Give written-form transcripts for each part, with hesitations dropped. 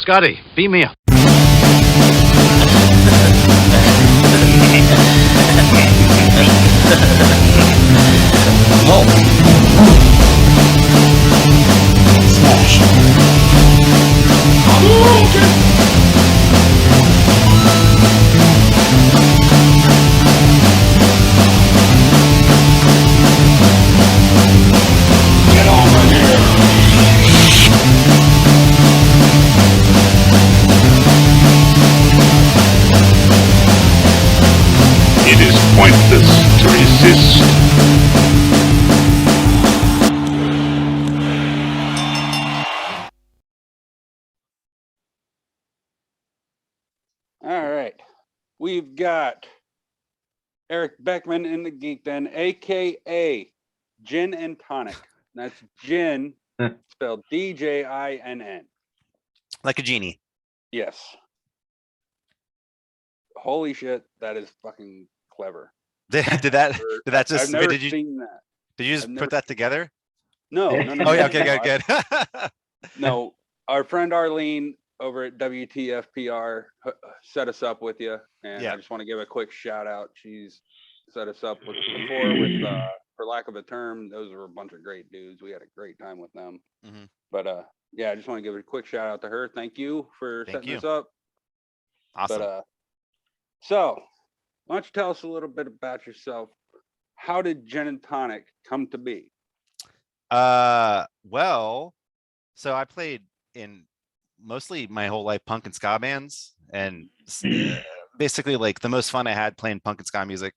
Scotty, beam me up. Smash. Get over here! It is pointless to resist. All right. We've got Erich Beckman in the Geek Den, aka Djinn Tonic. That's Djinn, spelled D-J-I-N-N. Like a genie. Yes. Holy shit, that is fucking clever. Did that just I've never did you seen that. did you just put that together? No. Oh yeah, okay, good. No, our friend Arlene over at WTFPR set us up with you, and Yeah. I just want to give a quick shout out. She's set us up with before with, for lack of a term, those were a bunch of great dudes. We had a great time with them. Mhm. But yeah, I just want to give a quick shout out to her. Thank you for setting you. this up. Awesome. But so why don't you tell us a little bit about yourself? How did Djinn Tonic come to be? Well, so I played in mostly my whole life punk and ska bands, and basically like the most fun I had playing punk and ska music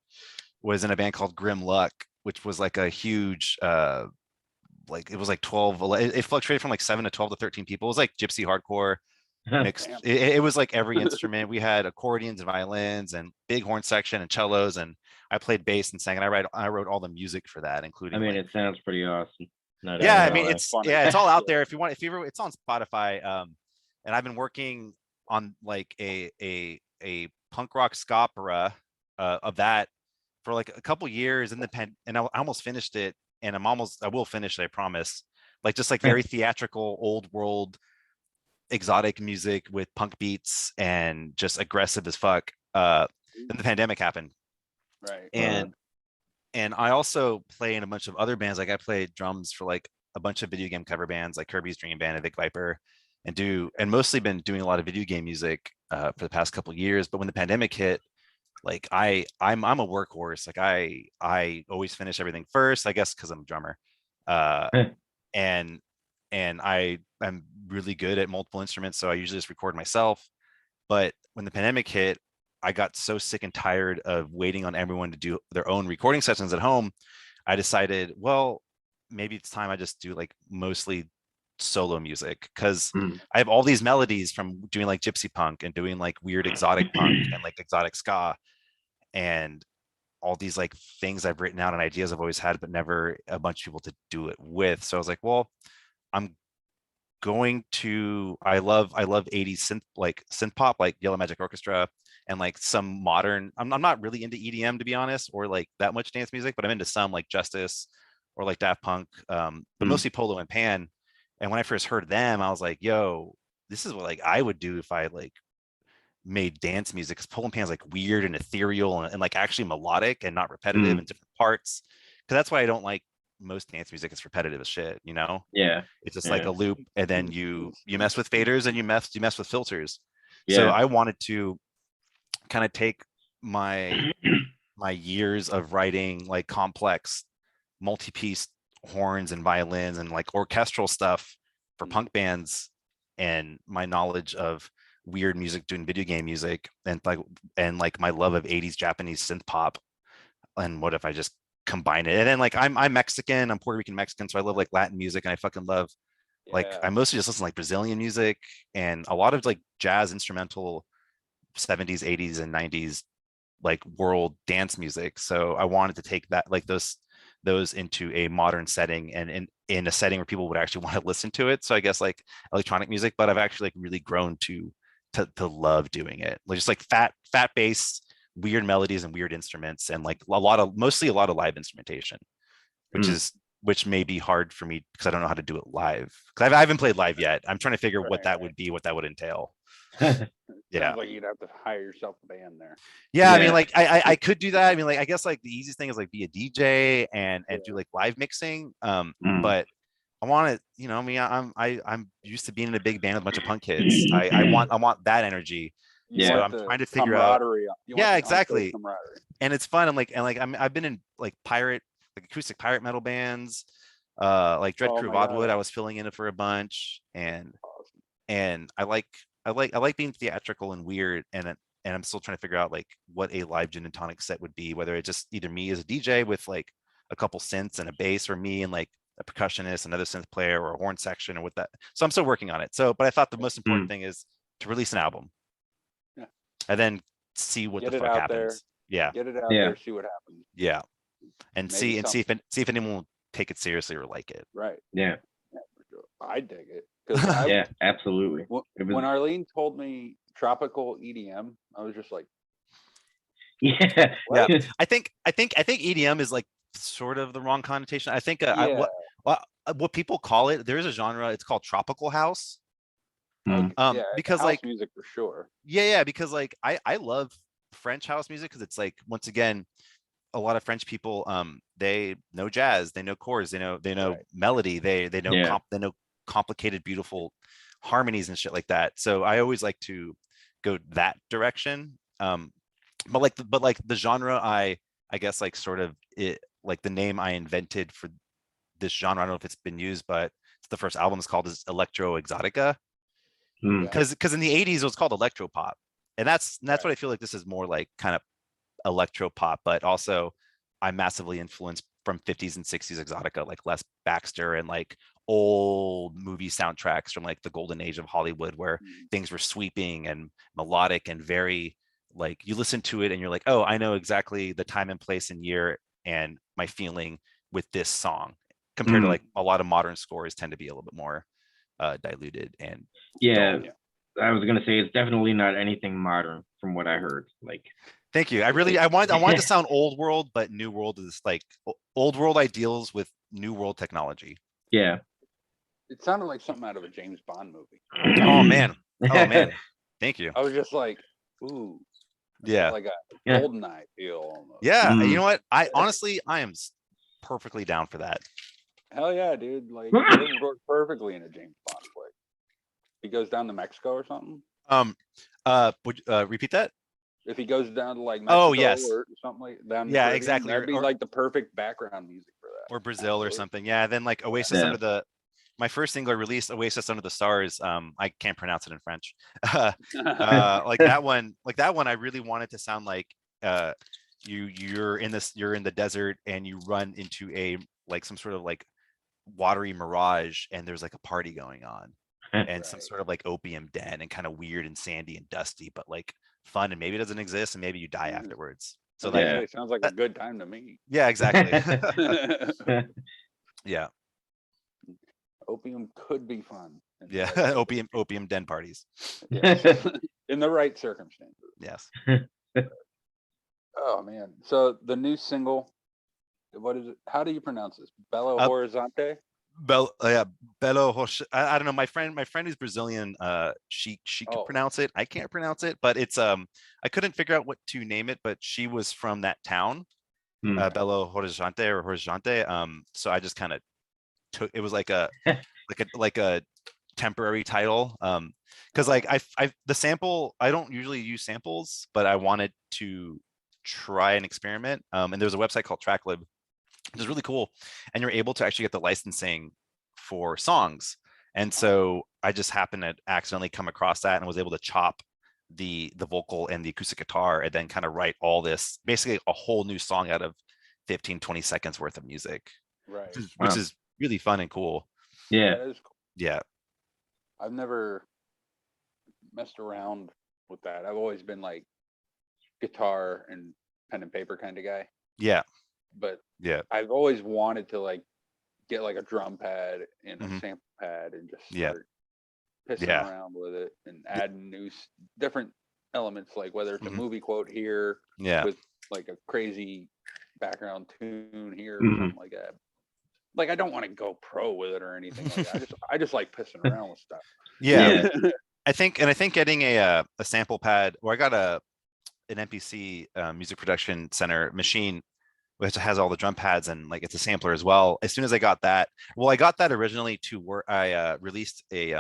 was in a band called Grim Luck, which was like a huge like it was like 12 it fluctuated from like 7 to 12 to 13 people. It was like gypsy hardcore mixed. It was like every instrument. We had accordions and violins and big horn section and cellos, and I played bass and sang, and I wrote all the music for that, including I mean, like, it sounds pretty awesome. yeah, I mean it's all out there if you want. If you ever, it's on Spotify. And I've been working on like a punk rock ska opera of that for like a couple years in the and I almost finished it, and I will finish it, I promise. Like just like very theatrical, old world, exotic music with punk beats and just aggressive as fuck. Then the pandemic happened, Right. And I also play in a bunch of other bands. Like I played drums for like a bunch of video game cover bands like Kirby's Dream Band and Vic Viper, and mostly been doing a lot of video game music for the past couple of years. But when the pandemic hit, like I'm a workhorse. Like I always finish everything first, I guess because I'm a drummer. And I'm really good at multiple instruments, so I usually just record myself. But when the pandemic hit, I got so sick and tired of waiting on everyone to do their own recording sessions at home. I decided, well, maybe it's time I just do like mostly solo music, because I have all these melodies from doing like gypsy punk and doing like weird exotic punk and like exotic ska, and all these like things I've written out and ideas I've always had, but never a bunch of people to do it with. So I was like, well, I'm going to, I love 80s synth pop, like Yellow Magic Orchestra, and like some modern, I'm not really into EDM, to be honest, or like that much dance music, but I'm into some like Justice or like Daft Punk, but mostly Polo and Pan. And when I first heard them, I was like, yo, this is what like I would do if I like made dance music, because Polo and Pan's like weird and ethereal and like actually melodic and not repetitive in different parts. Because that's why I don't like most dance music. It's repetitive as shit, you know? Yeah. It's just like a loop, and then you mess with faders and you mess with filters. Yeah. So I wanted to kind of take my years of writing like complex multi-piece horns and violins and like orchestral stuff for punk bands, and my knowledge of weird music doing video game music, and like my love of 80s Japanese synth pop, and what if I just combine it? And then like I'm Mexican, I'm Puerto Rican Mexican, so I love like Latin music, and I fucking love like I mostly just listen to like Brazilian music and a lot of like jazz instrumental 70s, 80s, and 90s like world dance music. So I wanted to take that, like those into a modern setting, and in a setting where people would actually want to listen to it. So I guess like electronic music, but I've actually like really grown to love doing it. Like just like fat bass, weird melodies and weird instruments, and like mostly a lot of live instrumentation, which is which may be hard for me because I don't know how to do it live. Because I haven't played live yet. I'm trying to figure what that would be, what that would entail. Yeah. Sounds like you'd have to hire yourself a band there. Yeah, I mean, Yeah. like I could do that. I mean, like I guess like the easiest thing is like be a DJ and do like live mixing. But I want to, you know, I mean, I'm used to being in a big band with a bunch of punk kids. I want that energy. Yeah. So I'm trying to figure out. Yeah, exactly. And it's fun. I've been in like acoustic pirate metal bands, like Dread Crew of Oddwood. I was filling in for a bunch, and I like being theatrical and weird, and I'm still trying to figure out like what a live Djinn Tonic set would be, whether it's just either me as a DJ with like a couple synths and a bass, or me and like a percussionist, another synth player, or a horn section, or with that. So I'm still working on it. But I thought the most important thing is to release an album, and then see what the fuck happens. Yeah, get it out there, see what happens. Yeah, and see if anyone will take it seriously or like it. Right. Yeah. For sure. I dig it. Yeah, absolutely. When Arlene told me tropical EDM, I was just like, yeah. I think EDM is like sort of the wrong connotation. I think what people call it, there's a genre, it's called tropical house. Because like music for sure. Yeah, because like I love French house music because it's like, once again, a lot of French people they know jazz, they know chords, they know melody, they know they know complicated, beautiful harmonies and shit like that. So I always like to go that direction. But like the genre, I guess like sort of it, like the name I invented for this genre, I don't know if it's been used, but it's the first album is called is Electro Exotica. Because in the 80s it was called electro pop, and that's what I feel like this is more like, kind of electro pop, but also I'm massively influenced from 50s and 60s exotica, like Les Baxter and like old movie soundtracks from like the golden age of Hollywood, where things were sweeping and melodic and very like, you listen to it and you're like, oh, I know exactly the time and place and year and my feeling with this song, compared to like a lot of modern scores tend to be a little bit more diluted and dull. I was gonna say it's definitely not anything modern from what I heard. Like, thank you. I want to sound old world, but new world is like old world ideals with new world technology. Yeah, it sounded like something out of a James Bond movie. Oh man, thank you. I was just like, ooh, like a GoldenEye feel almost. Yeah, you know what? I am perfectly down for that. Hell yeah, dude! Like, it would work perfectly in a James Bond flick. He goes down to Mexico or something. Would repeat that? If he goes down to like Mexico or something like down. Yeah, exactly. That'd be like the perfect background music for that. Or Brazil or something. Yeah. Then like Oasis under my first single I released, Oasis Under the Stars. I can't pronounce it in French. Like that one. I really wanted to sound like you're in the desert and you run into a like some sort of like watery mirage and there's like a party going on. And some sort of like opium den and kind of weird and sandy and dusty, but like fun, and maybe it doesn't exist and maybe you die afterwards. So it sounds like a good time to me. Yeah, exactly. Yeah. Opium could be fun. Yeah, opium den parties. Yes. In the right circumstances. Yes. Oh man. So the new single, what is it? How do you pronounce this? Belo Horizonte? Bello I don't know. My friend who's Brazilian, she could pronounce it. I can't pronounce it, but it's I couldn't figure out what to name it, but she was from that town, Belo Horizonte. So I just kind of took it was like a like a temporary title. Because like I the sample, I don't usually use samples, but I wanted to try an experiment. And there's a website called Tracklib, which is really cool, and you're able to actually get the licensing for songs. And so I just happened to accidentally come across that and was able to chop the vocal and the acoustic guitar and then kind of write all this, basically a whole new song out of 15-20 seconds worth of music, right? Which is really fun and cool. Yeah, that is cool. Yeah, I've never messed around with that. I've always been like guitar and pen and paper kind of guy. Yeah. But yeah, I've always wanted to like get like a drum pad and a sample pad and just start pissing around with it and add new different elements, like whether it's a movie quote here with like a crazy background tune here or something like that. like I don't want to go pro with it or anything like that. I just like pissing around with stuff. Yeah. I think getting a sample pad, or I got an MPC music production center machine, which has all the drum pads and like it's a sampler as well. As soon as I got that, well, I got that originally to work. I released a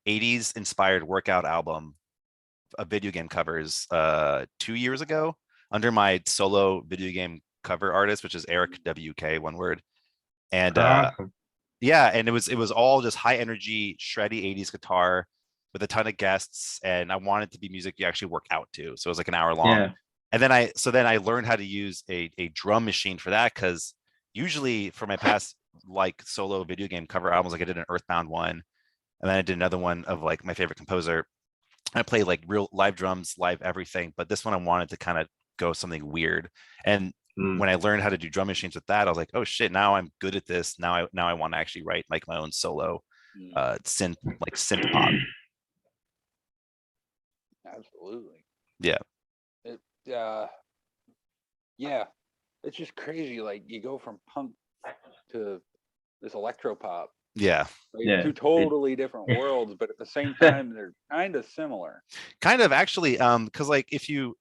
80s inspired workout album of video game covers 2 years ago under my solo video game cover artist, which is Erich WK, one word. And Awesome. yeah, and it was all just high energy, shreddy 80s guitar with a ton of guests, and I wanted to be music you actually work out to. So it was like an hour long. Yeah. And then I learned how to use a drum machine for that, because usually for my past like solo video game cover albums, like I did an Earthbound one, and then I did another one of like my favorite composer. I play like real live drums, live everything, but this one I wanted to kind of go something weird. And when I learned how to do drum machines with that, I was like, oh shit, now I'm good at this. Now I want to actually write like my own solo synth pop. Absolutely. Yeah. It yeah, it's just crazy. Like you go from punk to this electro pop. Yeah. Like, two totally different worlds, but at the same time they're kind of similar. Kind of actually, because like if you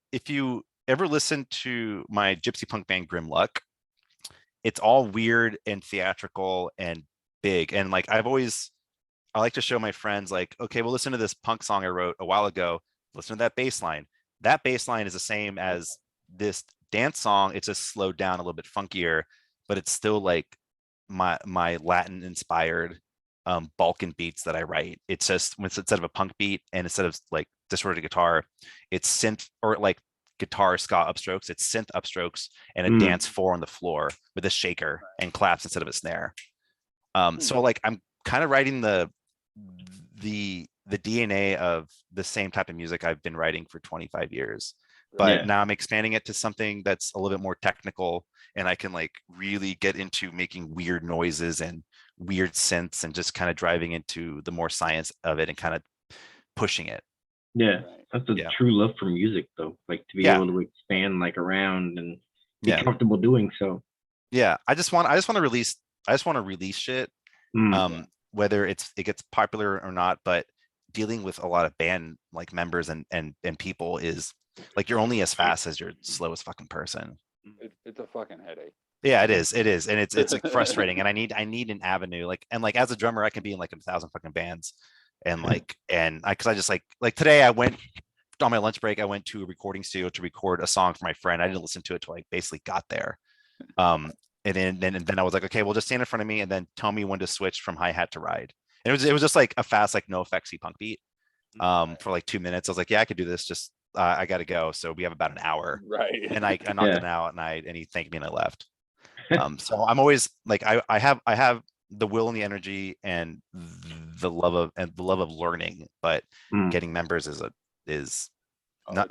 ever listen to my gypsy punk band Grim Luck, it's all weird and theatrical and big. And like I like to show my friends like, okay, well, listen to this punk song I wrote a while ago. Listen to that bass line. That bass line is the same as this dance song. It's just slowed down a little bit funkier, but it's still like my Latin inspired Balkan beats that I write. It's just instead of a punk beat and instead of like distorted guitar, it's synth or like guitar ska upstrokes. It's synth upstrokes and a dance 4 on the floor with a shaker and claps instead of a snare. So like I'm kind of writing the DNA of the same type of music I've been writing for 25 years. But now I'm expanding it to something that's a little bit more technical, and I can like really get into making weird noises and weird synths and just kind of driving into the more science of it and kind of pushing it. Yeah, that's a true love for music, though. Like to be able to expand like around and be comfortable doing so. Yeah, I just want to release shit. Whether it gets popular or not, but dealing with a lot of band like members and people is like you're only as fast as your slowest fucking person. It's a fucking headache. Yeah, it is, and it's like frustrating. And I need an avenue. Like as a drummer, I can be in like 1,000 fucking bands, and because I just like today I went on my lunch break. I went to a recording studio to record a song for my friend. I didn't listen to it till I basically got there. And then I was like, okay, well, just stand in front of me and then tell me when to switch from hi-hat to ride. And it was just like a fast, like no effectsy punk beat for like 2 minutes. I was like, yeah, I could do this. Just I got to go. So we have about an hour. Right. And I knocked it out and he thanked me and I left. So I'm always like, I have the will and the energy and the love of learning, but getting members is not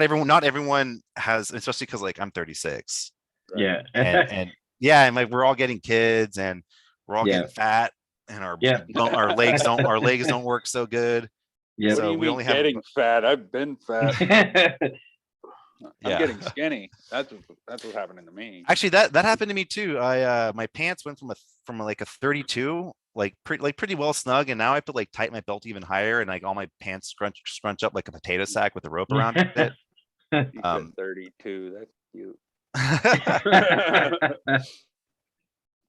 everyone has, especially because like I'm 36. Right. Yeah. And like we're all getting kids and we're all getting fat and our legs don't work so good. Yeah. So we only getting fat. I've been fat. I'm getting skinny. That's what's happening to me. Actually, that happened to me too. My pants went from like a 32, like pretty well snug, and now I put like tighten my belt even higher, and like all my pants scrunch up like a potato sack with a rope around it. 32. That's cute.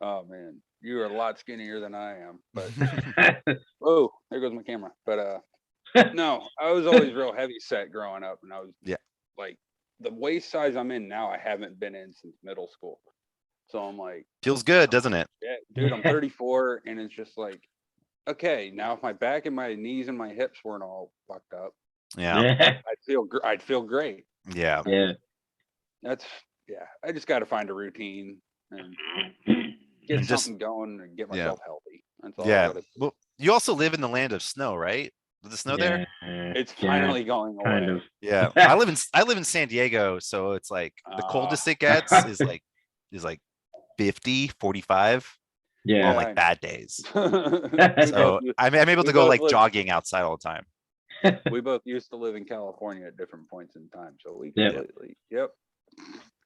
Oh man, you are a lot skinnier than I am. But oh, there goes my camera. But no, I was always real heavy set growing up, and I was like the waist size I'm in now. I haven't been in since middle school, so I'm like, feels good, doesn't it? Yeah, dude, I'm 34, and it's just like, okay, now if my back and my knees and my hips weren't all fucked up, I'd feel great. Yeah. I just got to find a routine and get something going and get myself healthy. That's all I gotta do. Well, you also live in the land of snow, right? Does the snow there? It's finally going away. Kind of. Yeah. I live in San Diego, so it's like the coldest it gets is like 50, 45 on like bad days. So I'm able to go like jogging outside all the time. We both used to live in California at different points in time, so we completely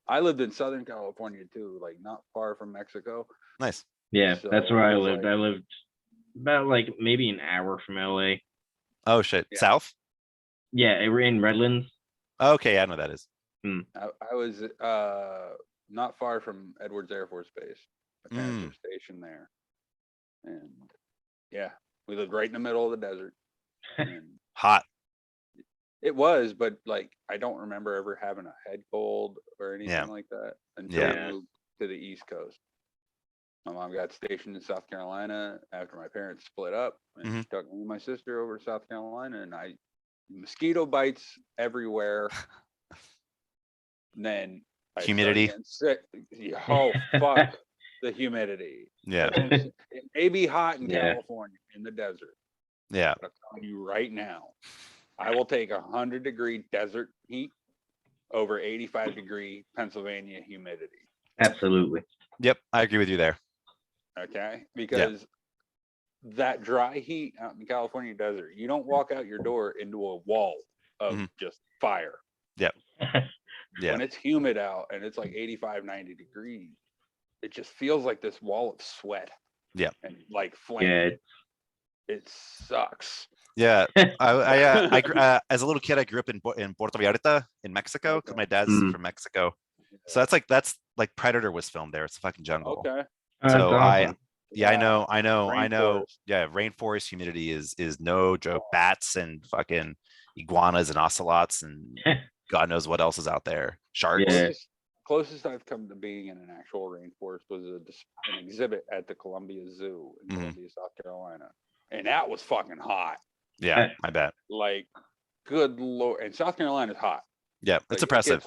I lived in Southern California too, like not far from Mexico. Nice. Yeah, So that's where I lived. like, I lived about like maybe an hour from LA. Oh shit. Yeah. South? Yeah, we're in Redlands. Okay, I know what that is. I was not far from Edwards Air Force Base. My parents were stationed there, and yeah, we lived right in the middle of the desert. And Hot. it was, but like I don't remember ever having a head cold or anything Yeah. like that until we moved to the East Coast. My mom got stationed in South Carolina after my parents split up, and she took me and my sister over to South Carolina, and mosquito bites everywhere. And then I Humidity. started getting sick. Oh fuck, the humidity. Yeah. It may be hot in Yeah. California in the desert. Yeah. But I'm telling you right now, I will take 100-degree desert heat over 85-degree Pennsylvania humidity. Absolutely. Yep, I agree with you there. Okay, because that dry heat out in the California desert, you don't walk out your door into a wall of just fire. Yep. Yeah. When it's humid out and it's like 85, 90 degrees, it just feels like this wall of sweat. Yeah. And like flame. Yeah. It sucks. Yeah. I as a little kid, I grew up in Puerto Vallarta in Mexico because my dad's from Mexico. So that's like Predator was filmed there. It's a fucking jungle. Okay. So awesome. I know. Rainforest. Yeah, rainforest humidity is no joke. Bats and fucking iguanas and ocelots and God knows what else is out there. Sharks. Yeah. Closest I've come to being in an actual rainforest was an exhibit at the Columbia Zoo in Columbia, South Carolina, and that was fucking hot. Yeah, I bet. Like, good lord, and South Carolina's hot. Yeah, Like, it's oppressive.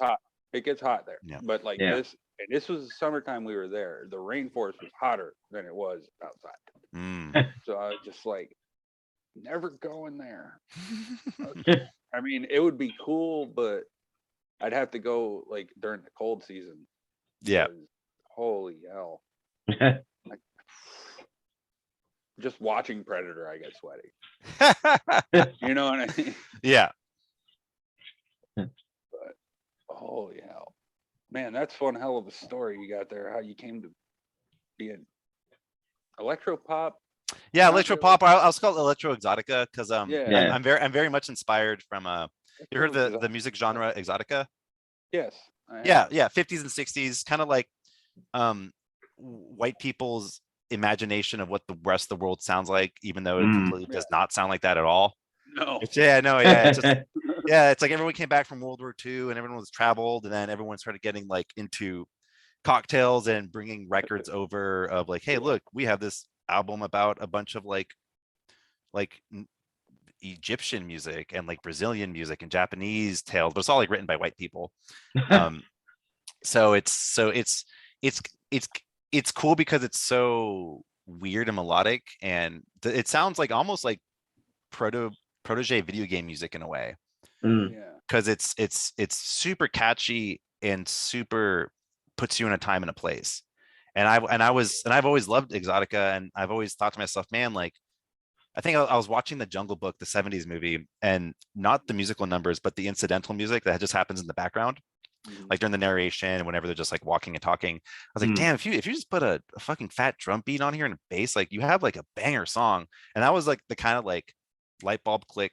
It gets hot there. Yeah. But like this was the summertime we were there. The rainforest was hotter than it was outside. So I was just like, never going there. I mean, it would be cool, but I'd have to go like during the cold season. Yeah. Holy hell. Like, just watching Predator, I get sweaty. You know what I mean? Yeah. But holy hell. Man, that's one hell of a story you got there. How you came to be an electro pop. Yeah, electro pop. I was called electro exotica because I'm very much inspired from you heard the music genre exotica? Yes. Yeah, 50s and 60s, kind of like white people's imagination of what the rest of the world sounds like, even though it completely does not sound like that at all. No. It's just it's like everyone came back from World War II and everyone was traveled, and then everyone started getting like into cocktails and bringing records over of like, hey, look, we have this album about a bunch of like Egyptian music and like Brazilian music and Japanese tales, but it's all like written by white people. So it's cool because it's so weird and melodic, and it sounds like almost like protege video game music in a way. Because it's super catchy and super puts you in a time and a place. And I've always loved exotica, and I've always thought to myself, man, like I think I was watching the Jungle Book, the 70s movie, and not the musical numbers, but the incidental music that just happens in the background, like during the narration, whenever they're just like walking and talking. I was like, damn, if you just put a fucking fat drum beat on here and a bass, like you have like a banger song. And that was like the kind of like light bulb click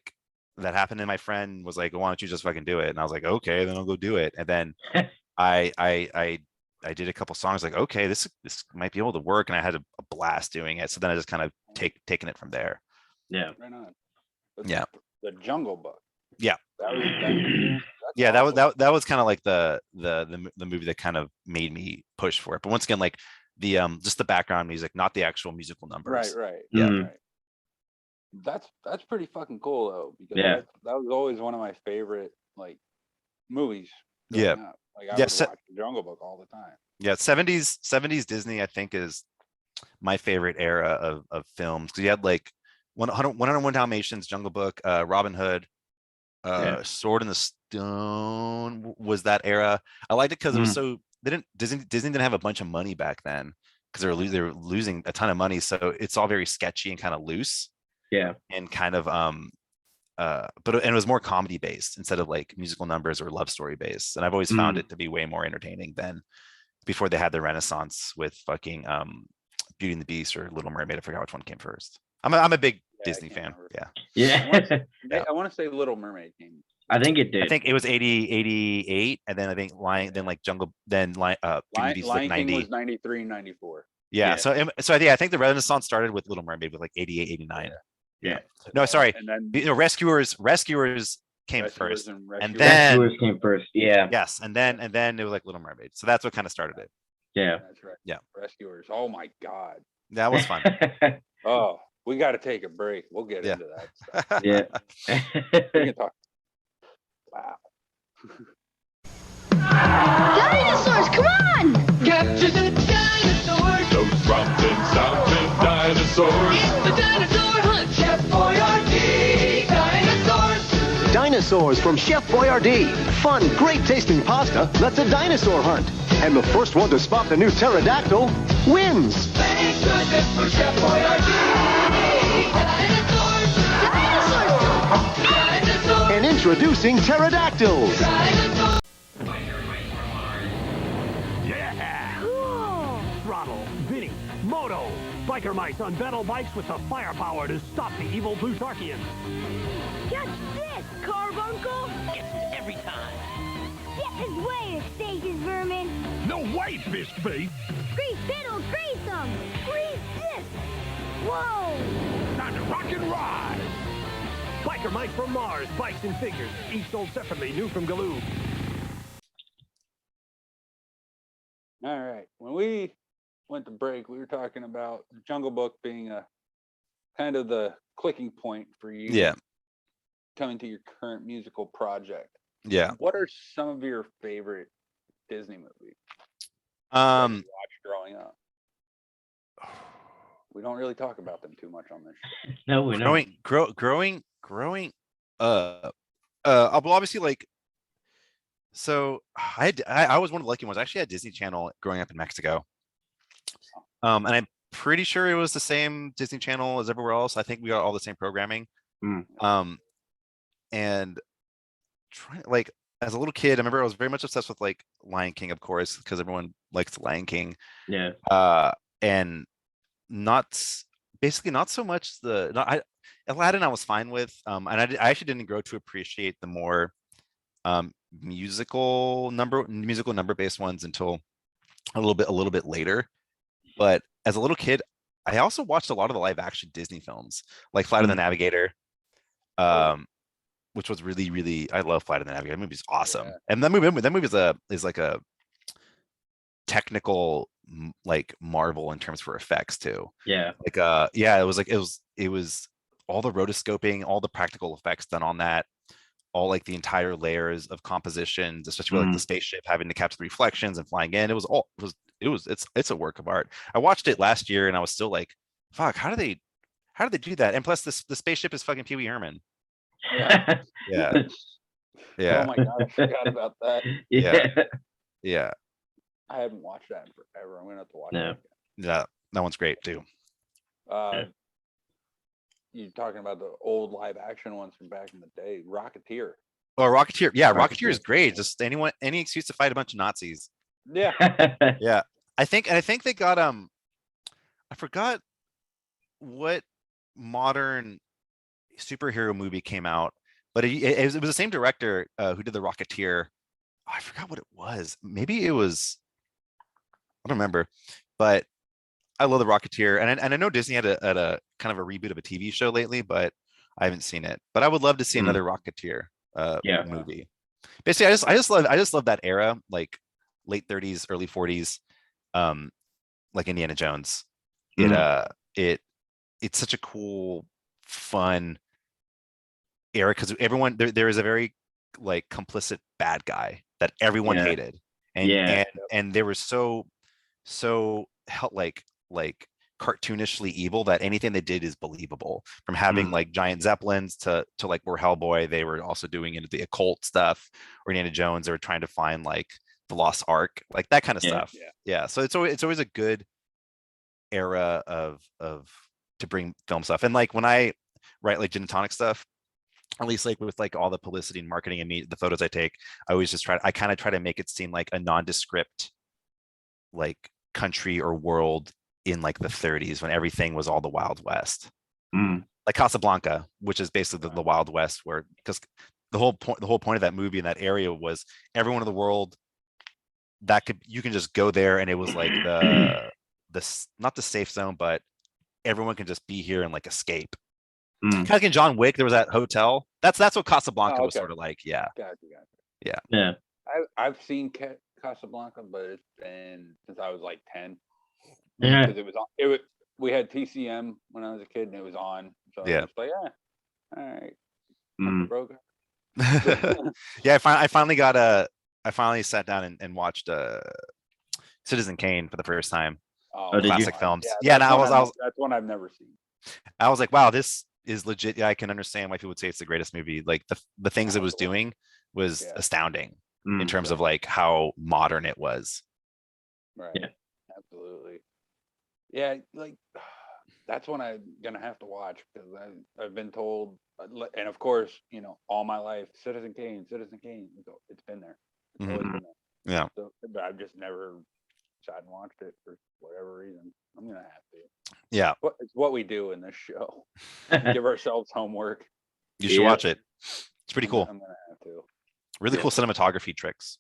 that happened. And my friend was like, why don't you just fucking do it? And I was like, okay, then I'll go do it. And then I did a couple songs, like, okay, this might be able to work, and I had a blast doing it. So then I just kind of taken it from there. Yeah. Right on. The Jungle Book. Yeah. That was kind of like the movie that kind of made me push for it. But once again, like the just the background music, not the actual musical numbers. Right. Yeah. Right. That's pretty fucking cool though, because that was always one of my favorite like movies. Yeah. Up. Like I would watch the Jungle Book all the time. Yeah, 70s Disney, I think, is my favorite era of films, because you had like 101 Dalmatians, Jungle Book, Robin Hood, Sword in the Stone was that era. I liked it because it was so Disney didn't have a bunch of money back then, because they were losing a ton of money, so it's all very sketchy and kind of loose. Yeah, and kind of but it was more comedy based instead of like musical numbers or love story based. And I've always found it to be way more entertaining than before they had the Renaissance with fucking Beauty and the Beast or Little Mermaid. I forgot which one came first. I'm a big Disney fan. Yeah. I want to say Little Mermaid came. I think it did. I think it was 88, and then I think then like Jungle, then Beauty and the Beast was like 90. King was 93, 94. Yeah. So I think the Renaissance started with Little Mermaid with like 88, 89. Yeah. No, sorry. And then Rescuers came first, and and Rescuers. then Rescuers came first. Yeah. yes, and then it was like Little Mermaid. So that's what kind of started it. Yeah. That's right. Yeah. Rescuers. Oh my God. That was fun. Oh, we got to take a break. We'll get into that stuff. Yeah. We can talk. Wow. Dinosaurs, come on! Capture the dinosaurs! Those romping, stomping dinosaurs. It's the dinosaur hunt! Chef Boyardee! Dinosaurs! Dinosaurs from Chef Boyardee. Fun, great tasting pasta that's a dinosaur hunt. And the first one to spot the new pterodactyl wins. Thank goodness for Chef Boyardee! Dinosaurs! Dinosaurs! Dinosaurs! And introducing pterodactyls. Dinosaurs! Yeah! Cool! Throttle, Vinny, Moto, biker mice on battle bikes with the firepower to stop the evil Plutarchians. Catch this, Carbuncle! Every time. Get his way, Stasis vermin! No way, fist face! Grease fiddle, grease them! Grease this! Whoa! Time to rock and ride! Biker mice from Mars, bikes and figures, each sold separately, new from Galoob. All right. When we went to break, we were talking about the Jungle Book being a kind of the clicking point for you. Yeah. Coming to your current musical project. Yeah. What are some of your favorite Disney movies that you watched growing up? We don't really talk about them too much on this show. No, we don't. growing well, obviously, like, so I was one of the lucky ones. I actually had Disney Channel growing up in Mexico, and I'm pretty sure it was the same Disney Channel as everywhere else. I think we got all the same programming. And like as a little kid, I remember I was very much obsessed with like Lion King, of course, because everyone likes Lion King. Yeah. And basically not so much Aladdin I was fine with, and I actually didn't grow to appreciate the more musical number based ones until a little bit later. But as a little kid, I also watched a lot of the live action Disney films, like Flight of the Navigator, which was really, really, I love Flight of the Navigator. That movie's awesome. Yeah. And that movie is like a technical like marvel in terms for effects too. Yeah. Like it was all the rotoscoping, all the practical effects done on that, all like the entire layers of compositions, especially with like the spaceship having to capture the reflections and flying in. It's a work of art. I watched it last year and I was still like, fuck, how do they do that? And plus the spaceship is fucking Pee Wee Herman. Yeah. Yeah. Oh my God, I forgot about that. Yeah. I haven't watched that in forever. I'm gonna have to watch No. it. Yeah, that one's great too. You're talking about the old live action ones from back in the day. Rocketeer. Oh, Rocketeer. Yeah, Rocketeer Rocketeer. is great. Just any excuse to fight a bunch of Nazis. Yeah. Yeah. I think they got I forgot what modern superhero movie came out, but it was the same director who did the Rocketeer. I forgot what it was. Maybe it was, I don't remember, but I love the Rocketeer, and I know Disney had a kind of a reboot of a TV show lately, but I haven't seen it. But I would love to see another Rocketeer movie. Basically, I just love that era, like late 30s, early 40s, like Indiana Jones. It's such a cool, fun era because everyone there is a very like complicit bad guy that everyone hated, and they were so like cartoonishly evil that anything they did is believable, from having like giant zeppelins to like where Hellboy, they were also doing into the occult stuff, or Indiana Jones, they were trying to find like the lost ark, like that kind of stuff. So it's always a good era of to bring film stuff. And like when I write like Djinn Tonic stuff, at least like with like all the publicity and marketing and the photos I take, I kind of try to make it seem like a nondescript like country or world in like the 30s when everything was all the Wild West. Like Casablanca, which is basically the Wild West, where because the whole point of that movie in that area was everyone in the world you can just go there, and it was like the not the safe zone, but everyone can just be here and like escape. Kind of like in John Wick, there was that hotel. That's what Casablanca was sort of like. Yeah. Gotcha. Yeah. I've seen Casablanca, but it's been since I was like 10. Yeah. Because we had TCM when I was a kid, and it was on. So I was like, all right. Broke. Yeah, I finally sat down and watched Citizen Kane for the first time. Classic films. Yeah, and that's one I've never seen. I was like, wow, this is legit. Yeah, I can understand why people would say it's the greatest movie. Like the things it was doing was astounding in terms of like how modern it was. Right. Yeah. Absolutely. Yeah, like that's one I'm gonna have to watch because I've been told, and of course, all my life, Citizen Kane. It's been there. It's always been there. Yeah. So, but I've just never sat and watched it for whatever reason. I'm gonna have to. Yeah. It's what we do in this show. Give ourselves homework. You should watch it. It's pretty cool. I'm gonna have to. Really cool cinematography tricks.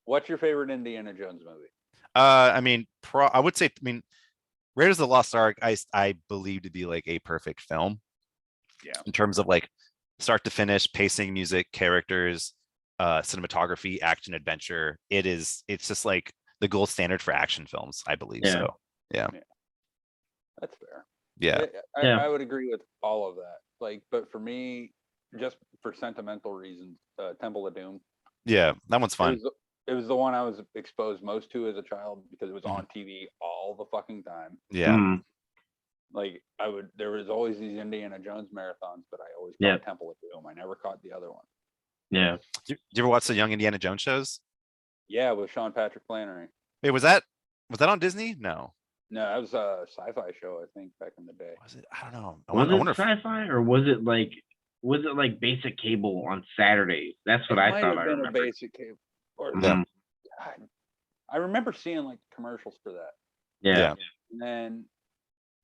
What's your favorite Indiana Jones movie? I mean, I would say, Raiders of the Lost Ark, I believe to be like a perfect film. Yeah. In terms of like start to finish, pacing, music, characters, cinematography, action, adventure. It's just like the gold standard for action films, I believe. Yeah. So yeah. That's fair. Yeah. I would agree with all of that. Like, but for me, just for sentimental reasons, Temple of Doom. Yeah, that one's fun. It was the one I was exposed most to as a child because it was on TV all the fucking time. Yeah. Like there was always these Indiana Jones marathons, but I always caught Temple of Doom. I never caught the other one. Yeah. Did you ever watch the Young Indiana Jones shows? Yeah, with Sean Patrick Flannery. Wait, was that on Disney? No. No, that was a sci-fi show, I think, back in the day. Was it? I don't know. Was it sci-fi or was it like basic cable on Saturdays? That's what I thought I remember. Basic cable. Yeah. I remember seeing like commercials for that. Yeah. And then,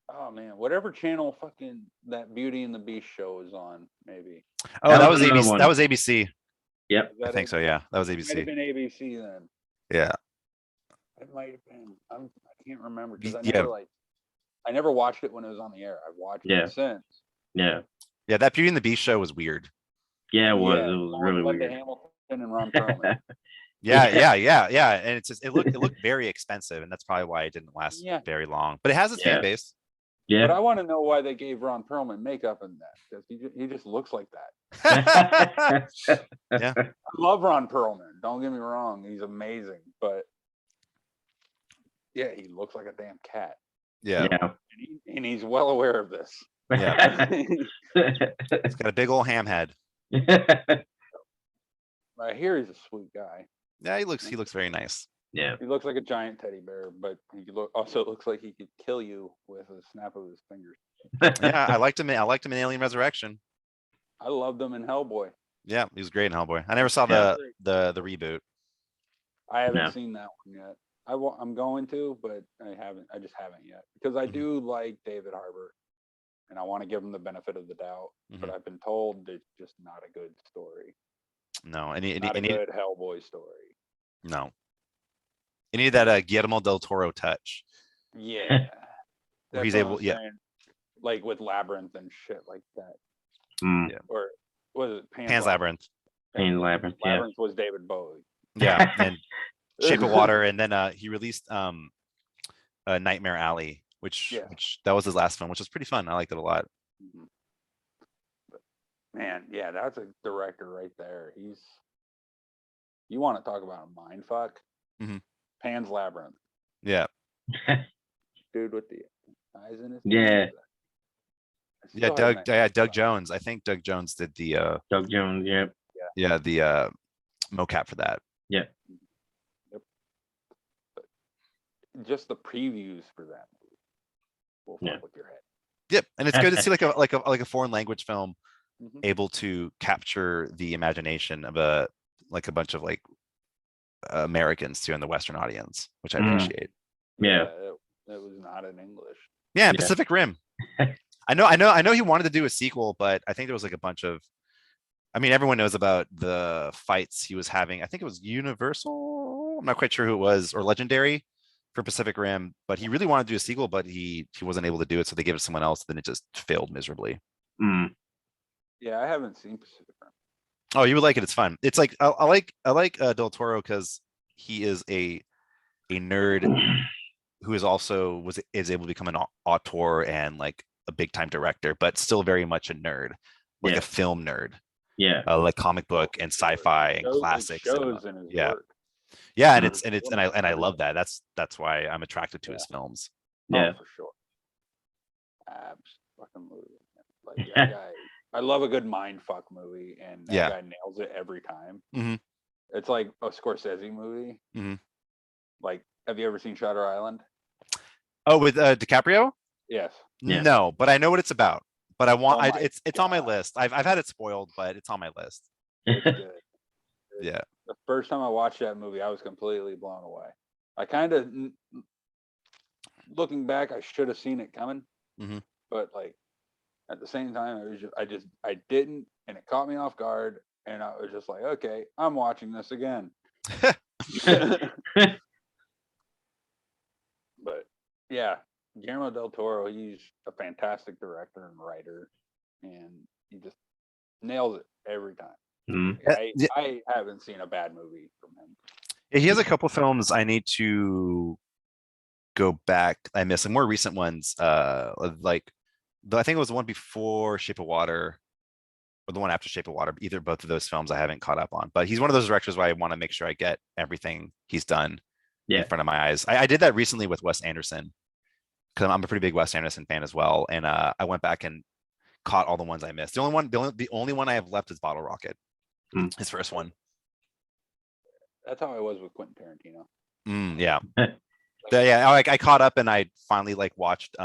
oh man, whatever channel fucking that Beauty and the Beast show was on, maybe. Oh, that was ABC. That was ABC. Yep. I think so. Yeah, that was ABC. Might have been ABC then. Yeah. It might have been. I can't remember because I never watched it when it was on the air. I've watched it since. Yeah. Yeah, that Beauty and the Beast show was weird. Yeah, it was. It was really weird. Hamilton and Ron Perlman. Yeah. And it looked very expensive, and that's probably why it didn't last very long. But it has its fan base. Yeah. But I want to know why they gave Ron Perlman makeup in that because he just looks like that. Yeah. I love Ron Perlman. Don't get me wrong, he's amazing, but yeah, he looks like a damn cat. Yeah. And he's well aware of this. Yeah. He's got a big old ham head. I hear he's a sweet guy. Yeah, he looks very nice. Yeah. He looks like a giant teddy bear, but he also looks like he could kill you with a snap of his fingers. Yeah, I liked him in Alien Resurrection. I loved him in Hellboy. Yeah, he was great in Hellboy. I never saw the reboot. I haven't seen that one yet. I'm going to, but I just haven't yet because I do like David Harbour, and I want to give him the benefit of the doubt. But I've been told it's just not a good story. No, not a good Hellboy story. No, it needed that Guillermo del Toro touch. Yeah, where he's able, like with Labyrinth and shit like that. Yeah. Or was it Pan's Labyrinth? Pan's Labyrinth. Yeah. Labyrinth was David Bowie. Yeah, and Shape of Water, and then he released Nightmare Alley, which that was his last film, which was pretty fun. I liked it a lot. But, man, yeah, that's a director right there. You want to talk about a mind fuck? Pan's Labyrinth. Yeah. Dude with the eyes in his Yeah. Doug Jones. I think Doug Jones did the Doug Jones, the mocap for that. Yeah. Yep. But just the previews for that movie will fuck with your head. Yep, and it's good to see like a foreign language film Mhm. able to capture the imagination of a bunch of like Americans too in the Western audience, which I appreciate. Yeah. It was not in English. Yeah, Yeah. Pacific Rim. I know he wanted to do a sequel, but I think there was like a bunch of, I mean, everyone knows about the fights he was having. I think it was Universal. I'm not quite sure who it was, or Legendary for Pacific Rim, but he really wanted to do a sequel, but he wasn't able to do it, so they gave it to someone else. Then it just failed miserably. Yeah, I haven't seen Pacific Rim. Oh, you would like it. It's fun. It's like I like Del Toro because he is a nerd who is also is able to become an auteur and like a big time director, but still very much a nerd, like a film nerd. Yeah. Like comic book and sci-fi and classics. Shows in his work. Yeah, and I love that. That's why I'm attracted to his films. Yeah, for sure. Fucking movie. Like that guy. I love a good mind fuck movie, and that guy nails it every time. Mhm. It's like a Scorsese movie. Mhm. Like, have you ever seen Shutter Island? Oh, with DiCaprio? Yes. Yeah. No, but I know what it's about. But I want Oh my it's on my list. I've had it spoiled, but it's on my list. It's good. Yeah. The first time I watched that movie, I was completely blown away. I kind of, looking back, I should have seen it coming, but like at the same time, I didn't, and it caught me off guard, and I was just like, okay, I'm watching this again. But yeah, Guillermo del Toro, he's a fantastic director and writer, and he just nails it every time. I haven't seen a bad movie from him. Yeah, he has a couple films I need to go back. I miss some more recent ones. Like I think it was the one before Shape of Water, or the one after Shape of Water. Both of those films I haven't caught up on. But he's one of those directors where I want to make sure I get everything he's done in front of my eyes. I did that recently with Wes Anderson, because I'm a pretty big Wes Anderson fan as well. And I went back and caught all the ones I missed. The only one I have left is Bottle Rocket, his first one. That's how I was with Quentin Tarantino. Yeah. Yeah, I caught up and I finally like watched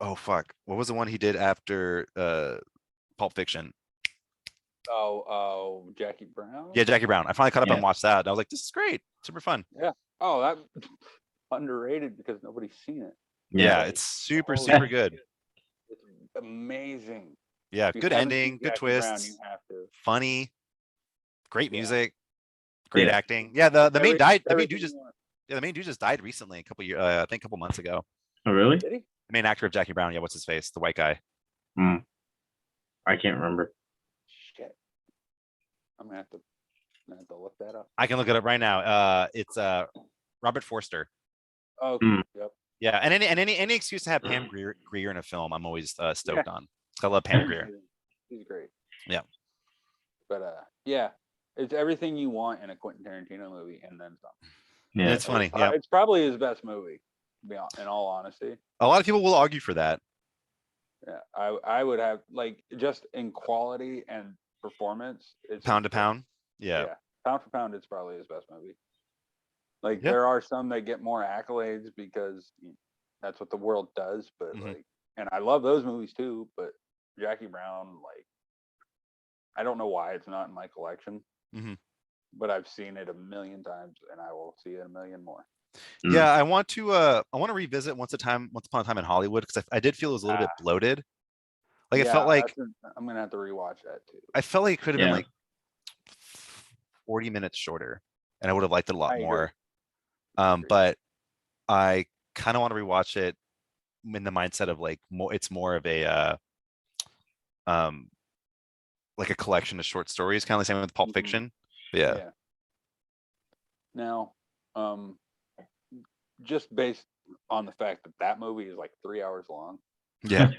oh fuck, what was the one he did after Pulp Fiction? Oh, Jackie Brown. Yeah, Jackie Brown. I finally caught up and watched that. And I was like, this is great, super fun. Yeah. Oh, that underrated because nobody's seen it. Yeah, it's super good. It's amazing. Yeah, good ending, good twist, funny, great music, great acting. Yeah, the main died. The main dude just died recently, a couple years, I think a couple months ago. Oh, really? Did he? The main actor of Jackie Brown. Yeah, what's his face? The white guy. I can't remember. Shit. I'm gonna have to look that up. I can look it up right now. It's Robert Forster. Oh, yep. Yeah, and any excuse to have Pam Grier in a film, I'm always stoked on. I love Pam Grier. He's great. Yeah. But yeah, it's everything you want in a Quentin Tarantino movie, and then some. Yeah, it's funny. Yeah, it's probably his best movie. In all honesty, a lot of people will argue for that. Yeah, I would have, like, just in quality and performance. It's pound to pound. Yeah. Pound for pound, it's probably his best movie. Like, there are some that get more accolades because that's what the world does, but like, and I love those movies too, but Jackie Brown, like, I don't know why it's not in my collection, but I've seen it a million times and I will see it a million more. Yeah, I want to revisit Once Upon a Time in Hollywood, because I did feel it was a little bit bloated. Like, it felt like I'm gonna have to rewatch that too. I felt like it could have been like 40 minutes shorter, and I would have liked it a lot more. But I kind of want to rewatch it in the mindset of like it's more of a like a collection of short stories, kind of the same with Pulp Fiction. Yeah. Now, just based on the fact that movie is like 3 hours long. Yeah.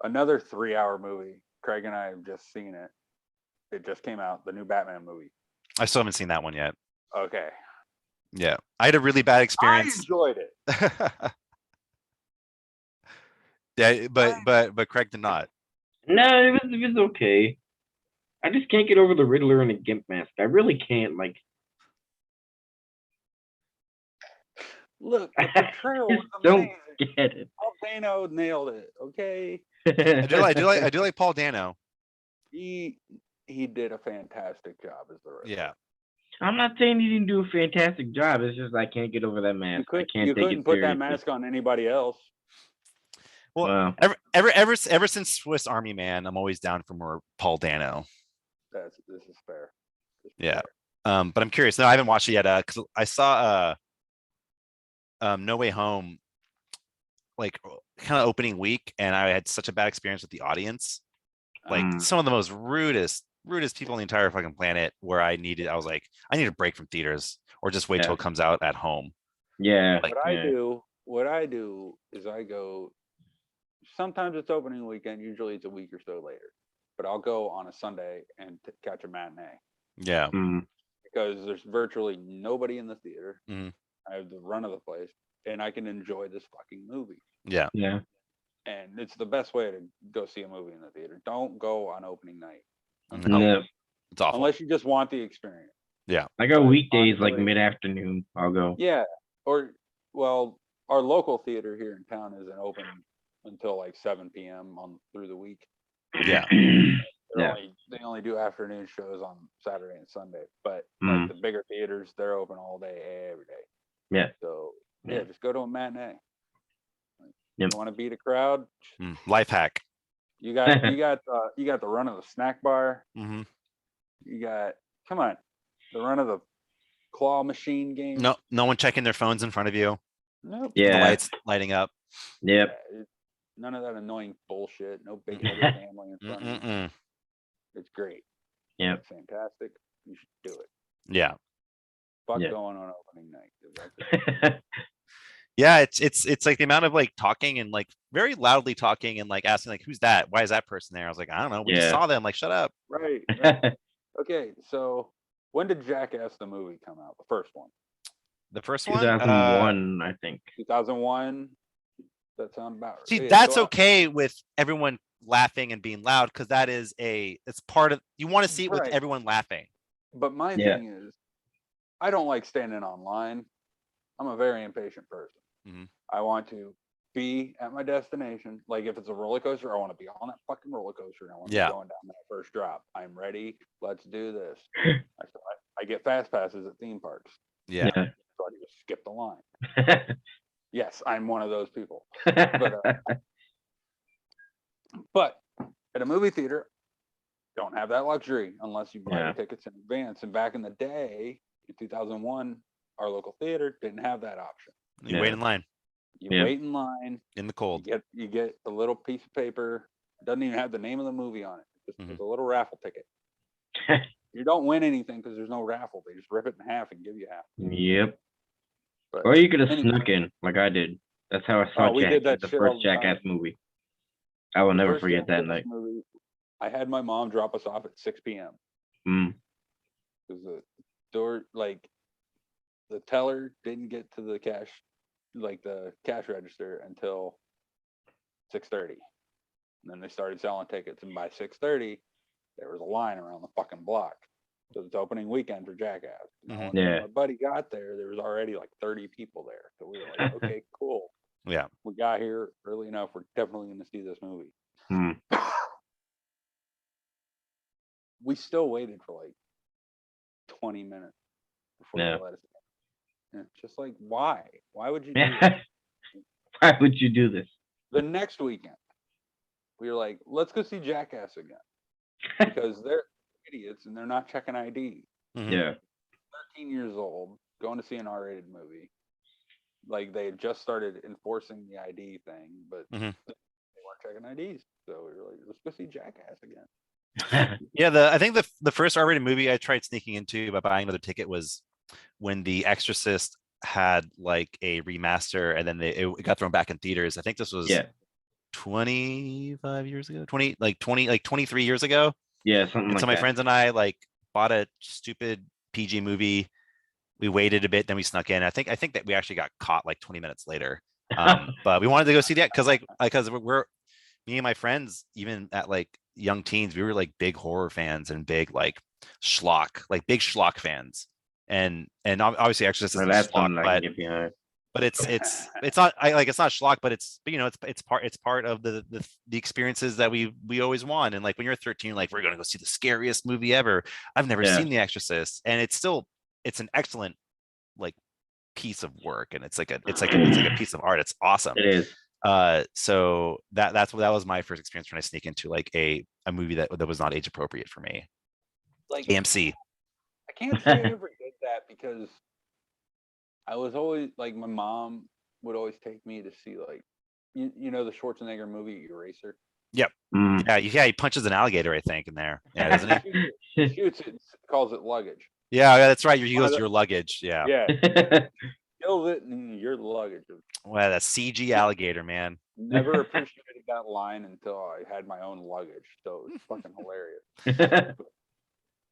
Another 3-hour movie. Craig and I have just seen it. It just came out, the new Batman movie. I still haven't seen that one yet. Okay. Yeah, I had a really bad experience. I enjoyed it. Yeah, but Craig did not. No, it was okay. I just can't get over the Riddler and the Gimp mask. I really can't. Like, Look, the portrayal was Don't amazing. get it. Paul Dano nailed it. Okay, I do like Paul Dano. he did a fantastic job as the Riddler. Yeah. I'm not saying he didn't do a fantastic job. It's just I can't get over that mask. I can't You take couldn't it put that seriously. mask on anybody else. Well, Wow. ever since Swiss Army Man, I'm always down for more Paul Dano. This is fair. Yeah. But I'm curious. No, I haven't watched it yet. Because I saw No Way Home, like kind of opening week, and I had such a bad experience with the audience. Like some of the most rudest people on the entire fucking planet. Where I was like, I need a break from theaters, or just wait till it comes out at home. Yeah. Like, What I do is I go. Sometimes it's opening weekend. Usually it's a week or so later. But I'll go on a Sunday and catch a matinee. Yeah. Because there's virtually nobody in the theater. Mm-hmm. I have the run of the place, and I can enjoy this fucking movie. Yeah. Yeah. And it's the best way to go see a movie in the theater. Don't go on opening night. No. It's awful. Unless you just want the experience. Yeah. I go weekdays, like mid-afternoon. I'll go. Yeah. Or, well, our local theater here in town isn't open until like 7 p.m. through the week. Yeah. They only do afternoon shows on Saturday and Sunday. But like the bigger theaters, they're open all day, every day. Yeah. So just go to a matinee. Yep. You want to beat a crowd? Life hack. You got the run of the snack bar. Mm-hmm. You got the run of the claw machine game. No one checking their phones in front of you. Nope. Yeah. The lights lighting up. Yep. None of that annoying bullshit. No big headed family in front of you. It's great. Yep. It's fantastic. You should do it. Yeah. Fuck Yeah. going on opening night. Yeah, it's like the amount of like talking and like very loudly talking and like asking like, who's that? Why is that person there? I was like, I don't know. We just saw them. Like, shut up. Right. Okay, so when did Jackass the movie come out? The first one. The first one? 2001, I think. 2001. That sound about right. See, that's okay with everyone laughing and being loud because that is it's part of, you want to see it with everyone laughing. But my thing is, I don't like standing online. I'm a very impatient person. Mm-hmm. I want to be at my destination. Like if it's a roller coaster, I want to be on that fucking roller coaster. I want to be going down that first drop. I'm ready. Let's do this. I get fast passes at theme parks. Yeah. So I can just skip the line. Yes, I'm one of those people. But at a movie theater, don't have that luxury unless you buy your tickets in advance. And back in the day, in 2001, our local theater didn't have that option. You wait in line. You wait in line in the cold. You get a little piece of paper. It doesn't even have the name of the movie on it. It's a little raffle ticket. You don't win anything because there's no raffle. They just rip it in half and give you half. Yep. But or you could have snuck in like I did. That's how I saw Jackass, the first Jackass movie. I will never forget that night. Movie, I had my mom drop us off at 6 p.m. Because the door, like, the teller didn't get to the cash register until 6:30. And then they started selling tickets, and by 6:30, there was a line around the fucking block. So it's opening weekend for Jackass. When my buddy got there, there was already like 30 people there. So we were like, okay, cool. Yeah. We got here early enough. We're definitely going to see this movie. We still waited for like 20 minutes before they let us in. And it's just like, why? Why would you do this? Why would you do this? The next weekend, we were like, let's go see Jackass again. Because they're idiots and they're not checking ID. Yeah. 13 years old, going to see an R-rated movie. Like they had just started enforcing the ID thing, but they weren't checking IDs. So we were like, let's go see Jackass again. Yeah, I think the first R-rated movie I tried sneaking into by buying another ticket was when The Exorcist had like a remaster, and then it got thrown back in theaters. I think this was 25 years ago, 23 years ago. Yeah, something like that. So my friends and I like bought a stupid PG movie. We waited a bit, then we snuck in. I think that we actually got caught like 20 minutes later. But we wanted to go see that because we're me and my friends, even at like young teens, we were like big horror fans and big like big schlock fans. And obviously Exorcist is schlock, but it's not it's not schlock, but it's part of the experiences that we always want. And like when you're 13, like we're gonna go see the scariest movie ever. I've never seen The Exorcist, and it's an excellent like piece of work, and it's like a piece of art. It's awesome. It is. So that was my first experience when I sneak into like a movie that was not age appropriate for me. Like AMC. I can't say I ever did that because I was always like my mom would always take me to see like you know the Schwarzenegger movie Eraser. Yep. Mm. Yeah, he punches an alligator, I think, in there. Yeah, doesn't he? Shoots it, calls it luggage. Yeah, that's right. He goes your luggage. Yeah. Yeah. Kills it and your luggage. Well, that CG alligator, man. Never appreciated that line until I had my own luggage. So it was fucking hilarious.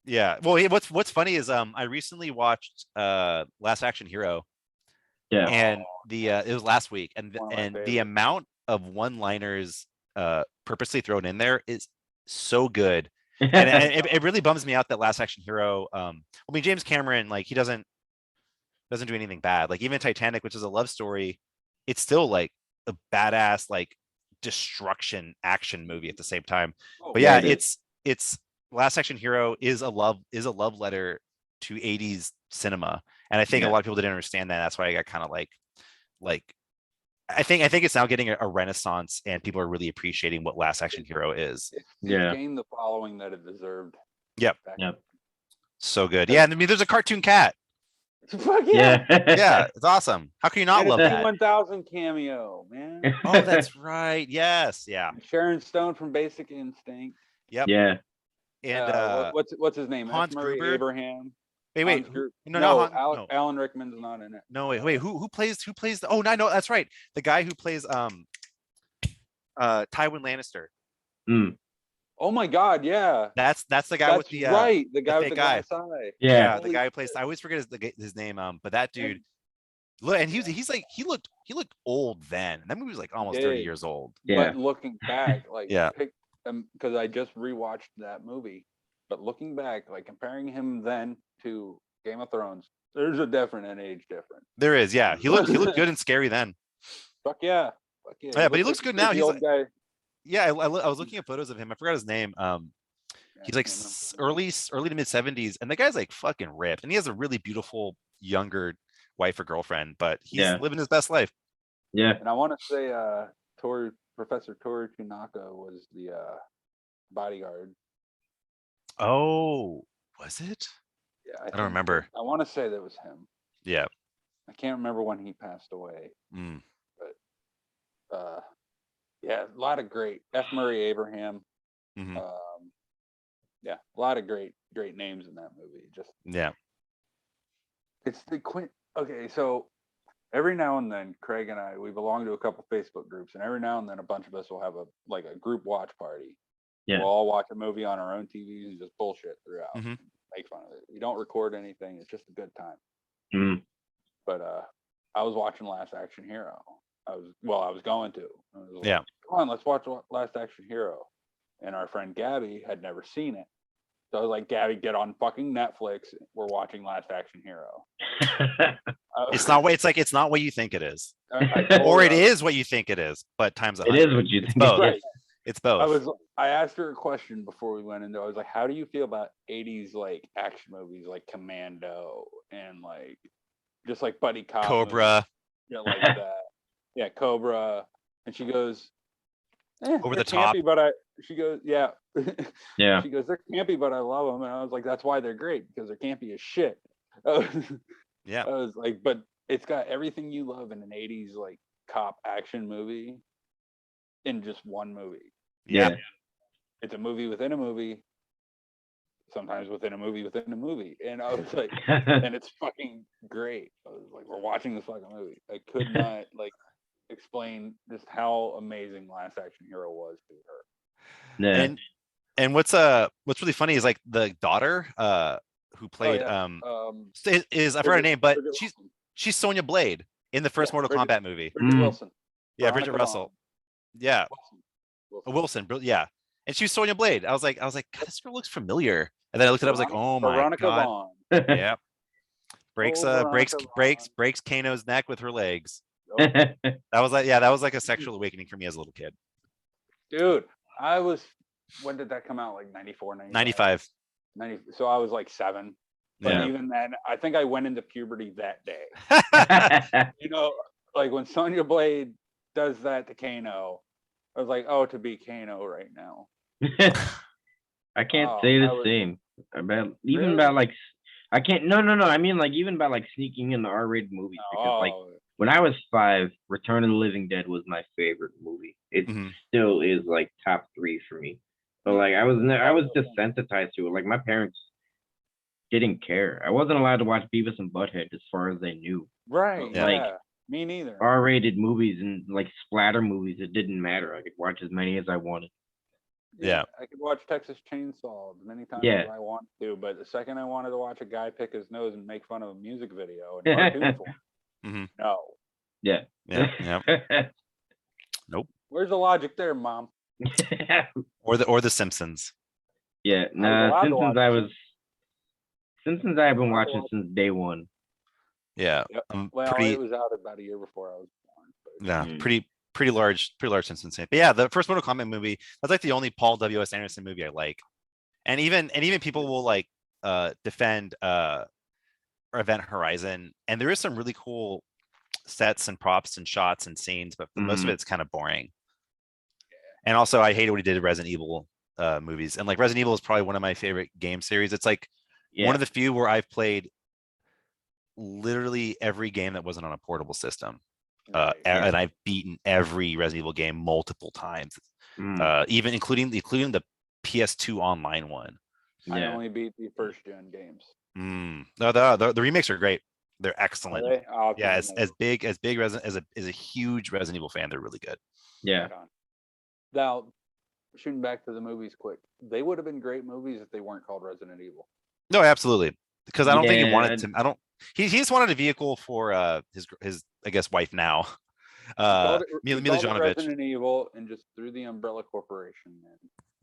Yeah. Well, what's funny is I recently watched Last Action Hero. Yeah. And it was last week, and favorites. the amount of one-liners purposely thrown in there is so good. And it really bums me out that Last Action Hero, I mean, James Cameron, like he doesn't do anything bad. Like even Titanic, which is a love story, it's still like a badass like destruction action movie at the same time. But yeah, it's Last Action Hero is a love letter to 80s cinema, and I think a lot of people didn't understand that. That's why I got kind of like I think it's now getting a renaissance, and people are really appreciating what Last Action Hero is. It's gained the following that it deserved. Yep. So good. Yeah, and I mean, there's a cartoon cat. Fuck yeah. Yeah, it's awesome. How can you not love that? 1000 cameo, man. Oh, that's right. Yes. Yeah. Sharon Stone from Basic Instinct. Yep. Yeah. And what's his name? Hans Murray Gruber? Abraham. Wait. No, No. Alan Rickman's not in it. No, wait. Who plays the? Oh, no, that's right. The guy who plays Tywin Lannister. Mm. Oh my God, yeah. That's the guy with the right. The guy the with the guy. glass eye. Yeah. The guy who plays. I always forget his name. But that dude. Look, and he's like he looked old then. That movie was like almost 30 years old. Yeah. But looking back, like because I just rewatched that movie. But looking back, like comparing him then to Game of Thrones, there's a definite age difference. There is, yeah. He looked good and scary then. Fuck yeah. Yeah, but he looks good now. He's old guy. Yeah, I was looking at photos of him. I forgot his name. He's like early to mid 70s, and the guy's like fucking ripped, and he has a really beautiful younger wife or girlfriend, but he's living his best life. Yeah. And I want to say Professor Toru Tanaka was the bodyguard. Oh, was it? Yeah, I don't remember. I want to say that was him. Yeah. I can't remember when he passed away. But yeah, a lot of great F. Murray Abraham. Mm-hmm. Yeah, a lot of great names in that movie. Just it's the Okay, so every now and then, Craig and I, we belong to a couple Facebook groups, and every now and then, a bunch of us will have a group watch party. Yeah. We'll all watch a movie on our own TVs and just bullshit throughout, Mm-hmm. and make fun of it. We don't record anything; it's just a good time. Mm. But I was watching Last Action Hero. I was going to. I was like, come on, let's watch Last Action Hero. And our friend Gabby had never seen it. So I was like, Gabby, get on fucking Netflix. We're watching Last Action Hero. It's not what you think it is. Or it is what you think it is, but times 100. It is what you think. Both. Right. It's both. I asked her a question before we went into it. I was like, how do you feel about 80s like action movies like Commando and like just like buddy cop Cobra. Movies, like that. Yeah, Cobra. And she goes, Over the campy, top. but she goes, yeah. Yeah. She goes, they're campy, but I love them. And I was like, that's why they're great, because they're campy as shit. Yeah. I was like, but it's got everything you love in an 80s like cop action movie in just one movie. Yeah. It's a movie within a movie, sometimes within a movie within a movie. And I was like, and it's fucking great. I was like, we're watching this fucking movie. I could not like explain just how amazing Last Action Hero was to her. Yeah. And what's really funny is like the daughter who played is I forgot her name, but she's Sonya Blade in the first Mortal Kombat movie. Bridget Wilson. Yeah, Bridget Russell. Yeah. Wilson. Yeah. And she was Sonya Blade. I was like, God, this girl looks familiar. And then I looked it up. I was like, oh my Veronica God. Vaughn. Yeah. breaks Oh, breaks Kano's neck with her legs. Oh, That was like a sexual awakening for me as a little kid. dude, when did that come out? Like 94, 95? 95. 90, so I was like 7. But Yeah. even then, I think I went into puberty that day. You know, like when Sonya Blade does that to Kano, I was like, oh, to be Kano right now. I can't Oh, say that the was- same about even Really? about like I can't no. I mean like even about like sneaking in the R-rated movies because like Oh, when I was 5, Return of the Living Dead was my favorite movie. It Mhm. still is like top 3 for me. So like I was desensitized to it. Like my parents didn't care. I wasn't allowed to watch Beavis and Butthead as far as they knew. right. Yeah. Yeah. Me neither. R-rated movies and like splatter movies, it didn't matter. I could watch as many as I wanted. Yeah. I could watch Texas Chainsaw as many times Yeah. as I want to, but the second I wanted to watch a guy pick his nose and make fun of a music video in cartoon form, Mhm. no. Yeah. Yeah. Where's the logic there, Mom? Or the Simpsons. Yeah. allowed Nah, to watch Simpsons I've been allowed to watching watch since day one. Yeah. Yep. I'm Well, pretty it was out about a year before I was born. But yeah, Mm. pretty large Simpsons fan. But yeah, the first Mortal Kombat movie, that's like the only Paul W.S. Anderson movie I like. And even people will like defend Event Horizon, and there is some really cool sets and props and shots and scenes, but for most of Mhm. it's kind of boring. And also I hated what he did in Resident Evil movies. And like Resident Evil is probably one of my favorite game series. It's like Yeah. one of the few where I've played literally every game that wasn't on a portable system. right. And I've beaten every Resident Evil game multiple times, Mm. even including the PS2 online one. I Yeah. only beat the first gen games. No, the remakes are great. They're excellent. Are they? I'll have to Yeah, get as more. big as a huge Resident Evil fan, they're really good. Yeah. Right on. Now, shooting back to the movies quick, they would have been great movies if they weren't called Resident Evil. No, absolutely. Because I don't think he Yeah, wanted to. I don't. He just wanted a vehicle for his I guess wife now, He called it Mila called it Jovovich. Resident Evil and just threw the Umbrella Corporation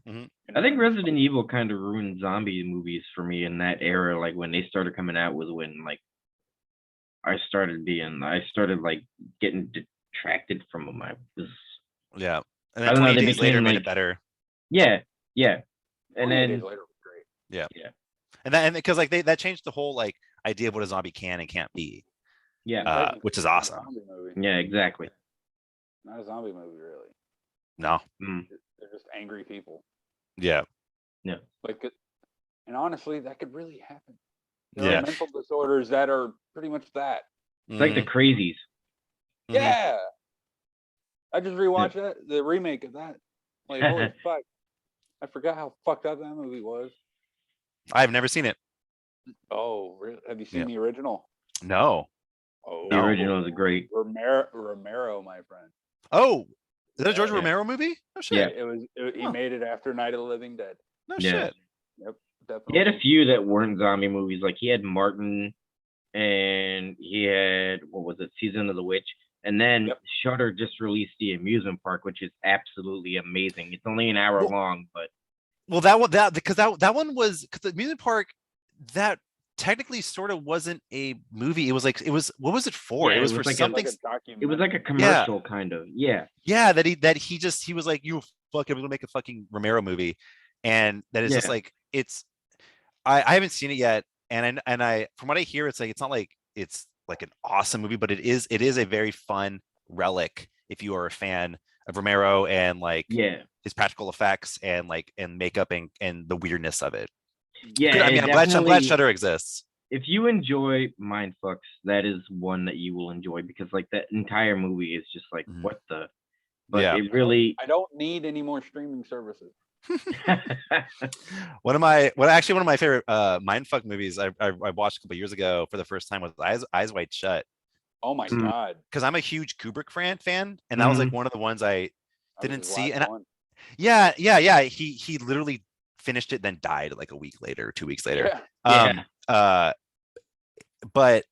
in. I think Resident Evil kind of ruined zombie movies for me in that era. Like when they started coming out was when like I started like getting detracted from them. I was Yeah, and I then don't know, 20 they days later became, made like- it better. yeah. And 28 days then later was great. And because like that changed the whole like idea of what a zombie can and can't be, yeah. Technically, which is it's not a awesome. zombie movie. Yeah, exactly. Not a zombie movie, really. No, They're just angry people. yeah, Like, and honestly, that could really happen. There Yeah. are mental disorders that are pretty much that. It's like the Mhm. crazies. Mhm. Yeah. I just rewatched the remake of that. Like, holy fuck. I forgot how fucked up that movie was. I've never seen it. Oh, really? Have you seen Yeah. the original? No. Oh, The original is great. Romero, my friend. Oh, is that a George Yeah. Romero movie? No shit. Yeah. He Huh. made it after Night of the Living Dead. No Yeah. shit. Yep, definitely. He had a few that weren't zombie movies. Like he had Martin, and he had what was it, Season of the Witch, and then Yep. Shudder just released the amusement park, which is absolutely amazing. It's only an hour Well- long, but Well, that one was because the amusement park that technically sort of wasn't a movie. It was what was it for? Yeah, it was it for was like a- something. it was like a commercial kind of. Yeah. Yeah, that he was like, you fuck, I'm gonna make a fucking Romero movie, and that is just Yeah. like I haven't seen it yet, and I from what I hear, it's like it's not like it's like an awesome movie, but it is a very fun relic if you are a fan of Romero and like Yeah. his practical effects and like and makeup and the weirdness of it. Yeah. I mean, it I'm glad definitely- Shudder exists. If you enjoy Mindfucks, that is one that you will enjoy because like that entire movie is just like Mhm. what the. But Yeah. it really. I don't need any more streaming services. One of my favorite mindfuck movies I watched a couple years ago for the first time was Eyes Wide Shut, Oh my Mm. god. because I'm a huge Kubrick fan, and that was like one of the ones I That was didn't his see. last And one. yeah, he literally finished it, then died like a week later, 2 weeks later. Yeah. Yeah. But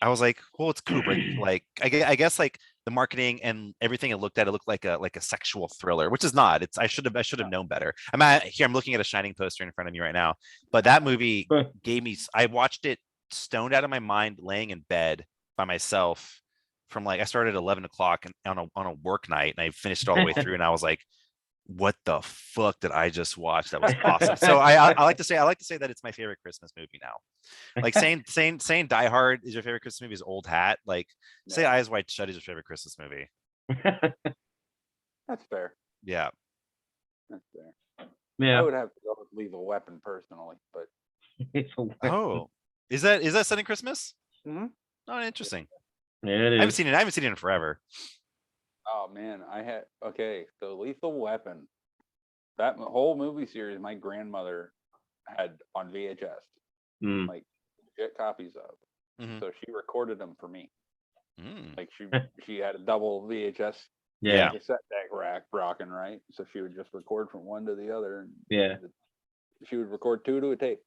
I was like, well, it's Kubrick. Like, I guess like the marketing and everything it looked like a sexual thriller, which is not. I should have known better. I'm looking at a Shining poster in front of me right now. But that movie gave me. I watched it stoned out of my mind, laying in bed by myself from like I started at 11 o'clock on a work night, and I finished it all the way through, and I was like, "What the fuck did I just watch? That was awesome." So I like to say that it's my favorite Christmas movie now. Like saying Die Hard is your favorite Christmas movie is old hat. Like say Yeah. Eyes Wide Shut is your favorite Christmas movie. That's fair. Yeah. That's fair. I Yeah. would have to go with Lethal Weapon personally, but It's a Oh, is that set in Christmas? Mhm. Oh, interesting. Yeah, it I is. haven't seen it in forever. oh man, so Lethal Weapon. That whole movie series my grandmother had on VHS, Mm. like legit copies of. Mhm. So she recorded them for me. Mm. Like she had a double VHS Yeah. cassette deck rack rocking, right? So she would just record from one to the other, and Yeah. she would record 2 to a tape.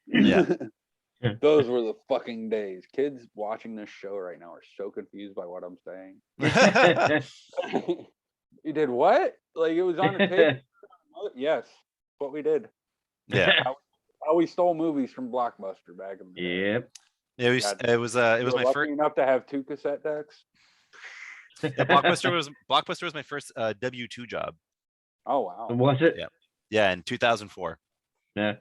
Yeah. Those were the fucking days. Kids watching this show right now are so confused by what I'm saying. You did what? Like it was on a tape? Yes, what we did. Yeah. How we stole movies from Blockbuster back in the day. Yep. It was You were my lucky first. enough to have 2 cassette decks. Yeah, Blockbuster was my first W2 job. Oh wow. Was it? Yeah. Yeah, in 2004. Yeah.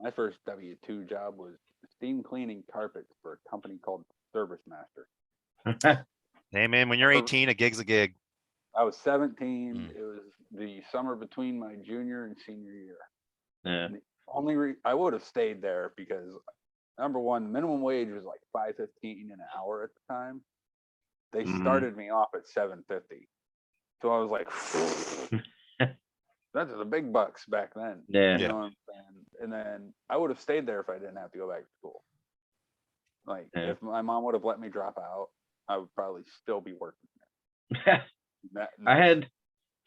My first W2 job was steam cleaning carpets for a company called Service Master. Hey man, when you're 18, a gig's a gig. I was 17. Mm. It was the summer between my junior and senior year. Yeah. I would have stayed there because number one, minimum wage was like $5.15 an hour at the time. They Mhm. started me off at $7.50, so I was like, "That's the big bucks back then." Yeah. You know what I'm saying? And then I would have stayed there if I didn't have to go back to school. Like Yeah. if my mom would have let me drop out, I would probably still be working. I had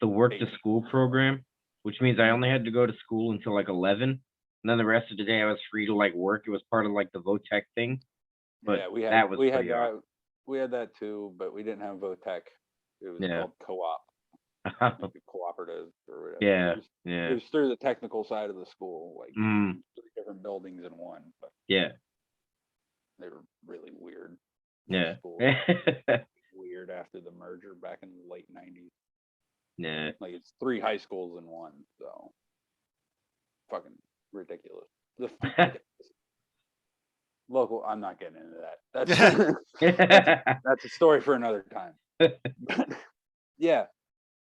the work to 18. school program, which means I only had to go to school until like 11, and then the rest of the day I was free to like work. It was part of like the VOTEC thing, but Yeah, we had that was we had pretty that we had that too, but we didn't have VOTEC. It was Yeah. called co-op, awesome. like a cooperative or whatever. Yeah. It was, Yeah. it was through the technical side of the school, like Mm. 3 different buildings in one, but Yeah. they were really weird. Yeah. School. Weird after the merger back in the late 90s. Yeah. Like it's 3 high schools in one, so fucking ridiculous. Local, I'm not getting into that. That's a story for another time. Yeah,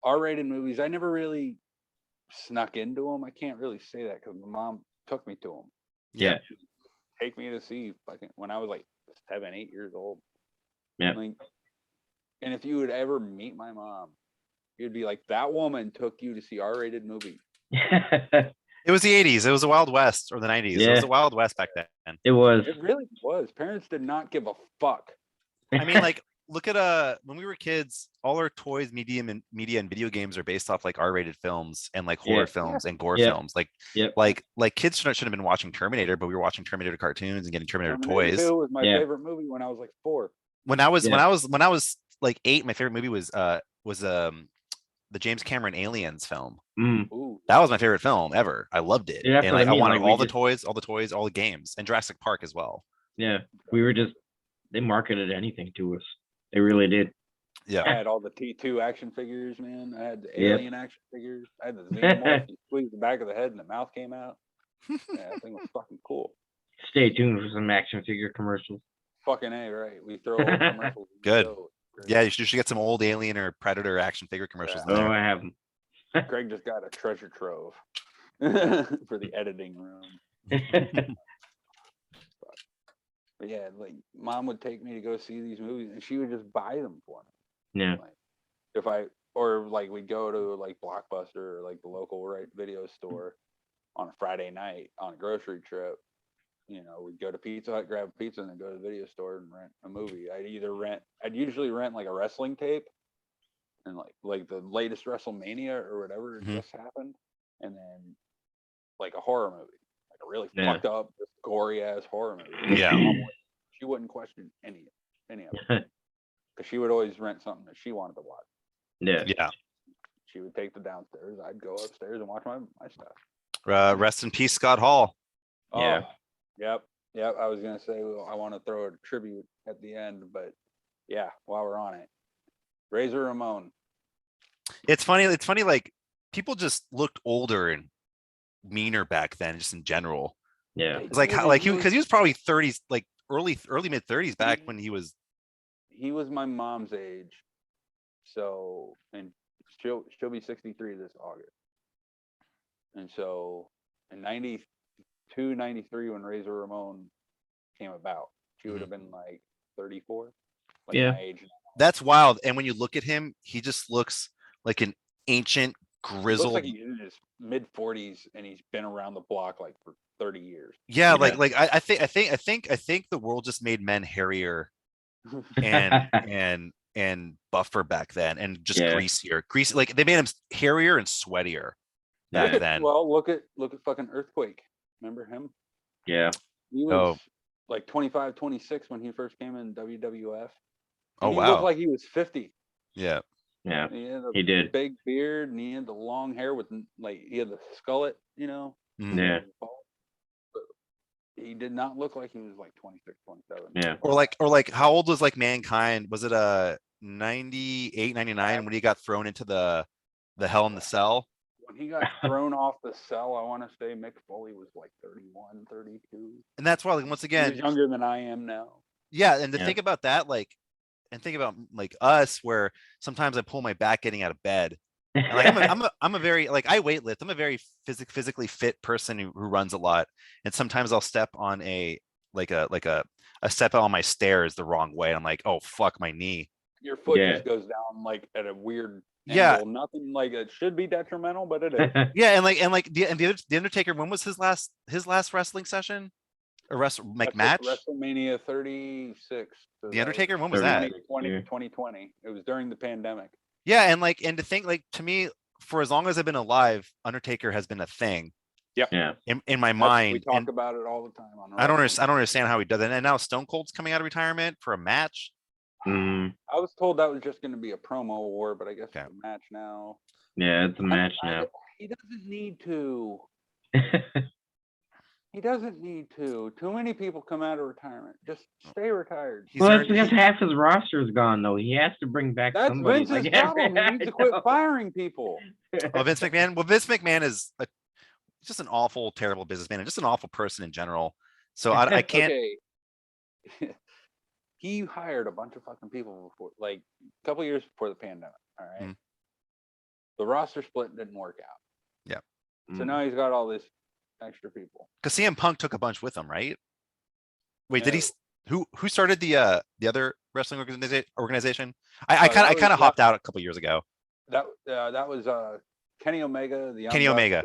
R-rated movies. I never really snuck into them. I can't really say that because my mom took me to them. Yeah. Take me to see fucking when I was like 7, 8 years old. Yeah. Like, and if you would ever meet my mom, you'd be like, that woman took you to see R-rated movies. It was the 80s. It was the Wild West or the 90s. It Yeah. was the Wild West back then. It was. It really was. Parents did not give a fuck. I mean, like, look at when we were kids, all our toys, media and video games are based off like R-rated films and like horror Yeah. films and gore Yeah. films. Like, Yep. like kids should have been watching Terminator, but we were watching Terminator cartoons and getting Terminator Terminator toys. 2 was my Yeah. favorite movie when I was like 4. When I was Yeah. like 8, my favorite movie was the James Cameron Aliens film. Mm. Ooh. That was my favorite film ever. I loved it. Yeah, that's And what I like, I mean, wanted like, we all the just- toys, all the games, and Jurassic Park as well. Yeah. We were just, they marketed anything to us. They really did. I Yeah. had all the T2 action figures, man. I had the Yep. alien action figures. I had the xenomorph. You squeezed the back of the head and the mouth came out. Yeah, that thing was fucking cool. Stay tuned for some action figure commercials. Fucking A, right? We throw all the commercials. in the Good. show. Great. Yeah, you should get some old Alien or Predator action figure commercials Yeah. in Oh, there. I have them. Greg just got a treasure trove for the editing room. But yeah, like mom would take me to go see these movies and she would just buy them for me. Yeah. Like like we'd go to like Blockbuster or like the local video store on a Friday night on a grocery trip. You know, we'd go to Pizza Hut, grab a pizza, and then go to the video store and rent a movie. I'd usually rent like a wrestling tape and like the latest WrestleMania or whatever Mhm. just happened, and then like a horror movie, like a really Yeah. fucked up, just gory ass horror movie. Yeah. She wouldn't question any of it because she would always rent something that she wanted to watch. Yeah. Yeah. She would take the downstairs. I'd go upstairs and watch my stuff. Rest in peace, Scott Hall. Yeah. Oh, yep. Yeah, I was gonna say, well, I want to throw a tribute at the end, but yeah, while we're on it, Razor Ramon. It's funny. It's funny. Like people just looked older and meaner back then, just in general. Yeah. It's like how, like because he was probably 30s, like early mid 30s back when he was. He was my mom's age, so and she'll be 63 this August, and so in 92, 93 when Razor Ramon came about, she would have been like 34, like Yeah. my age now. That's wild. And when you look at him, he just looks like an ancient He looks grizzled. like he's in his mid 40s and he's been around the block like for 30 years. Yeah, Yeah. like I think the world just made men hairier and buffer back then, and just Yeah. greasier. Like they made him hairier and sweatier back Yeah. then. Well, look at fucking Earthquake. Remember him? Yeah. He was Oh. like 25, 26 when he first came in WWF. Oh, And he wow. looked like he was 50. Yeah. Yeah. He had He did. big beard and he had the long hair with like he had the skullet, you know. Mhm. Yeah. But he did not look like he was like 26, 27. Yeah. Or like how old was like Mankind? Was it 98, 99 when he got thrown into the Hell in the Cell? When he got thrown off the cell, I want to say Mick Foley was like 31, 32. And that's why, like, once He again, was younger than I am now. yeah. And to Yeah. think about that, like, and think about like us, where sometimes I pull my back getting out of bed. And like I'm a very like I weightlift. I'm a very physically fit person who runs a lot. And sometimes I'll step on a step on my stairs the wrong way. I'm like, oh fuck my knee. Your foot Yeah. just goes down like at a weird Yeah. angle. Nothing like it should be detrimental, but it is. Yeah, and the Undertaker, when was his last wrestling session? Or That's match? WrestleMania 36. So The Undertaker, when was that? 2020. It was during the pandemic. Yeah, and to think, like, to me, for as long as I've been alive, Undertaker has been a thing. Yeah. In my We mind. talk And about it all the time. On I don't Wrestling. understand how he does it. And now Stone Cold's coming out of retirement for a match. Mm, I was told that was just going to be a promo war, but I guess Okay. it's a match now. yeah. It's a match now. He doesn't need to. He doesn't need to. Too many people come out of retirement. Just stay retired. He's Well, that's earned- because half his roster is gone, though. He has to bring back That's somebody. Vince's like, problem. He needs to quit I know. firing people. Oh, Vince McMahon. Well, Vince McMahon is just an awful, terrible businessman and just an awful person in general. So I can't. Okay. He hired a bunch of fucking people before, like a couple years before the pandemic. All right. Mhm. The roster split didn't work out. Yeah. So now he's got all this extra people. Because CM Punk took a bunch with him, right? Wait, did he? No. Who started the other wrestling organization? I that kind was- of hopped out a couple years ago. That was Kenny Omega, the Young Kenny Bucks, Omega.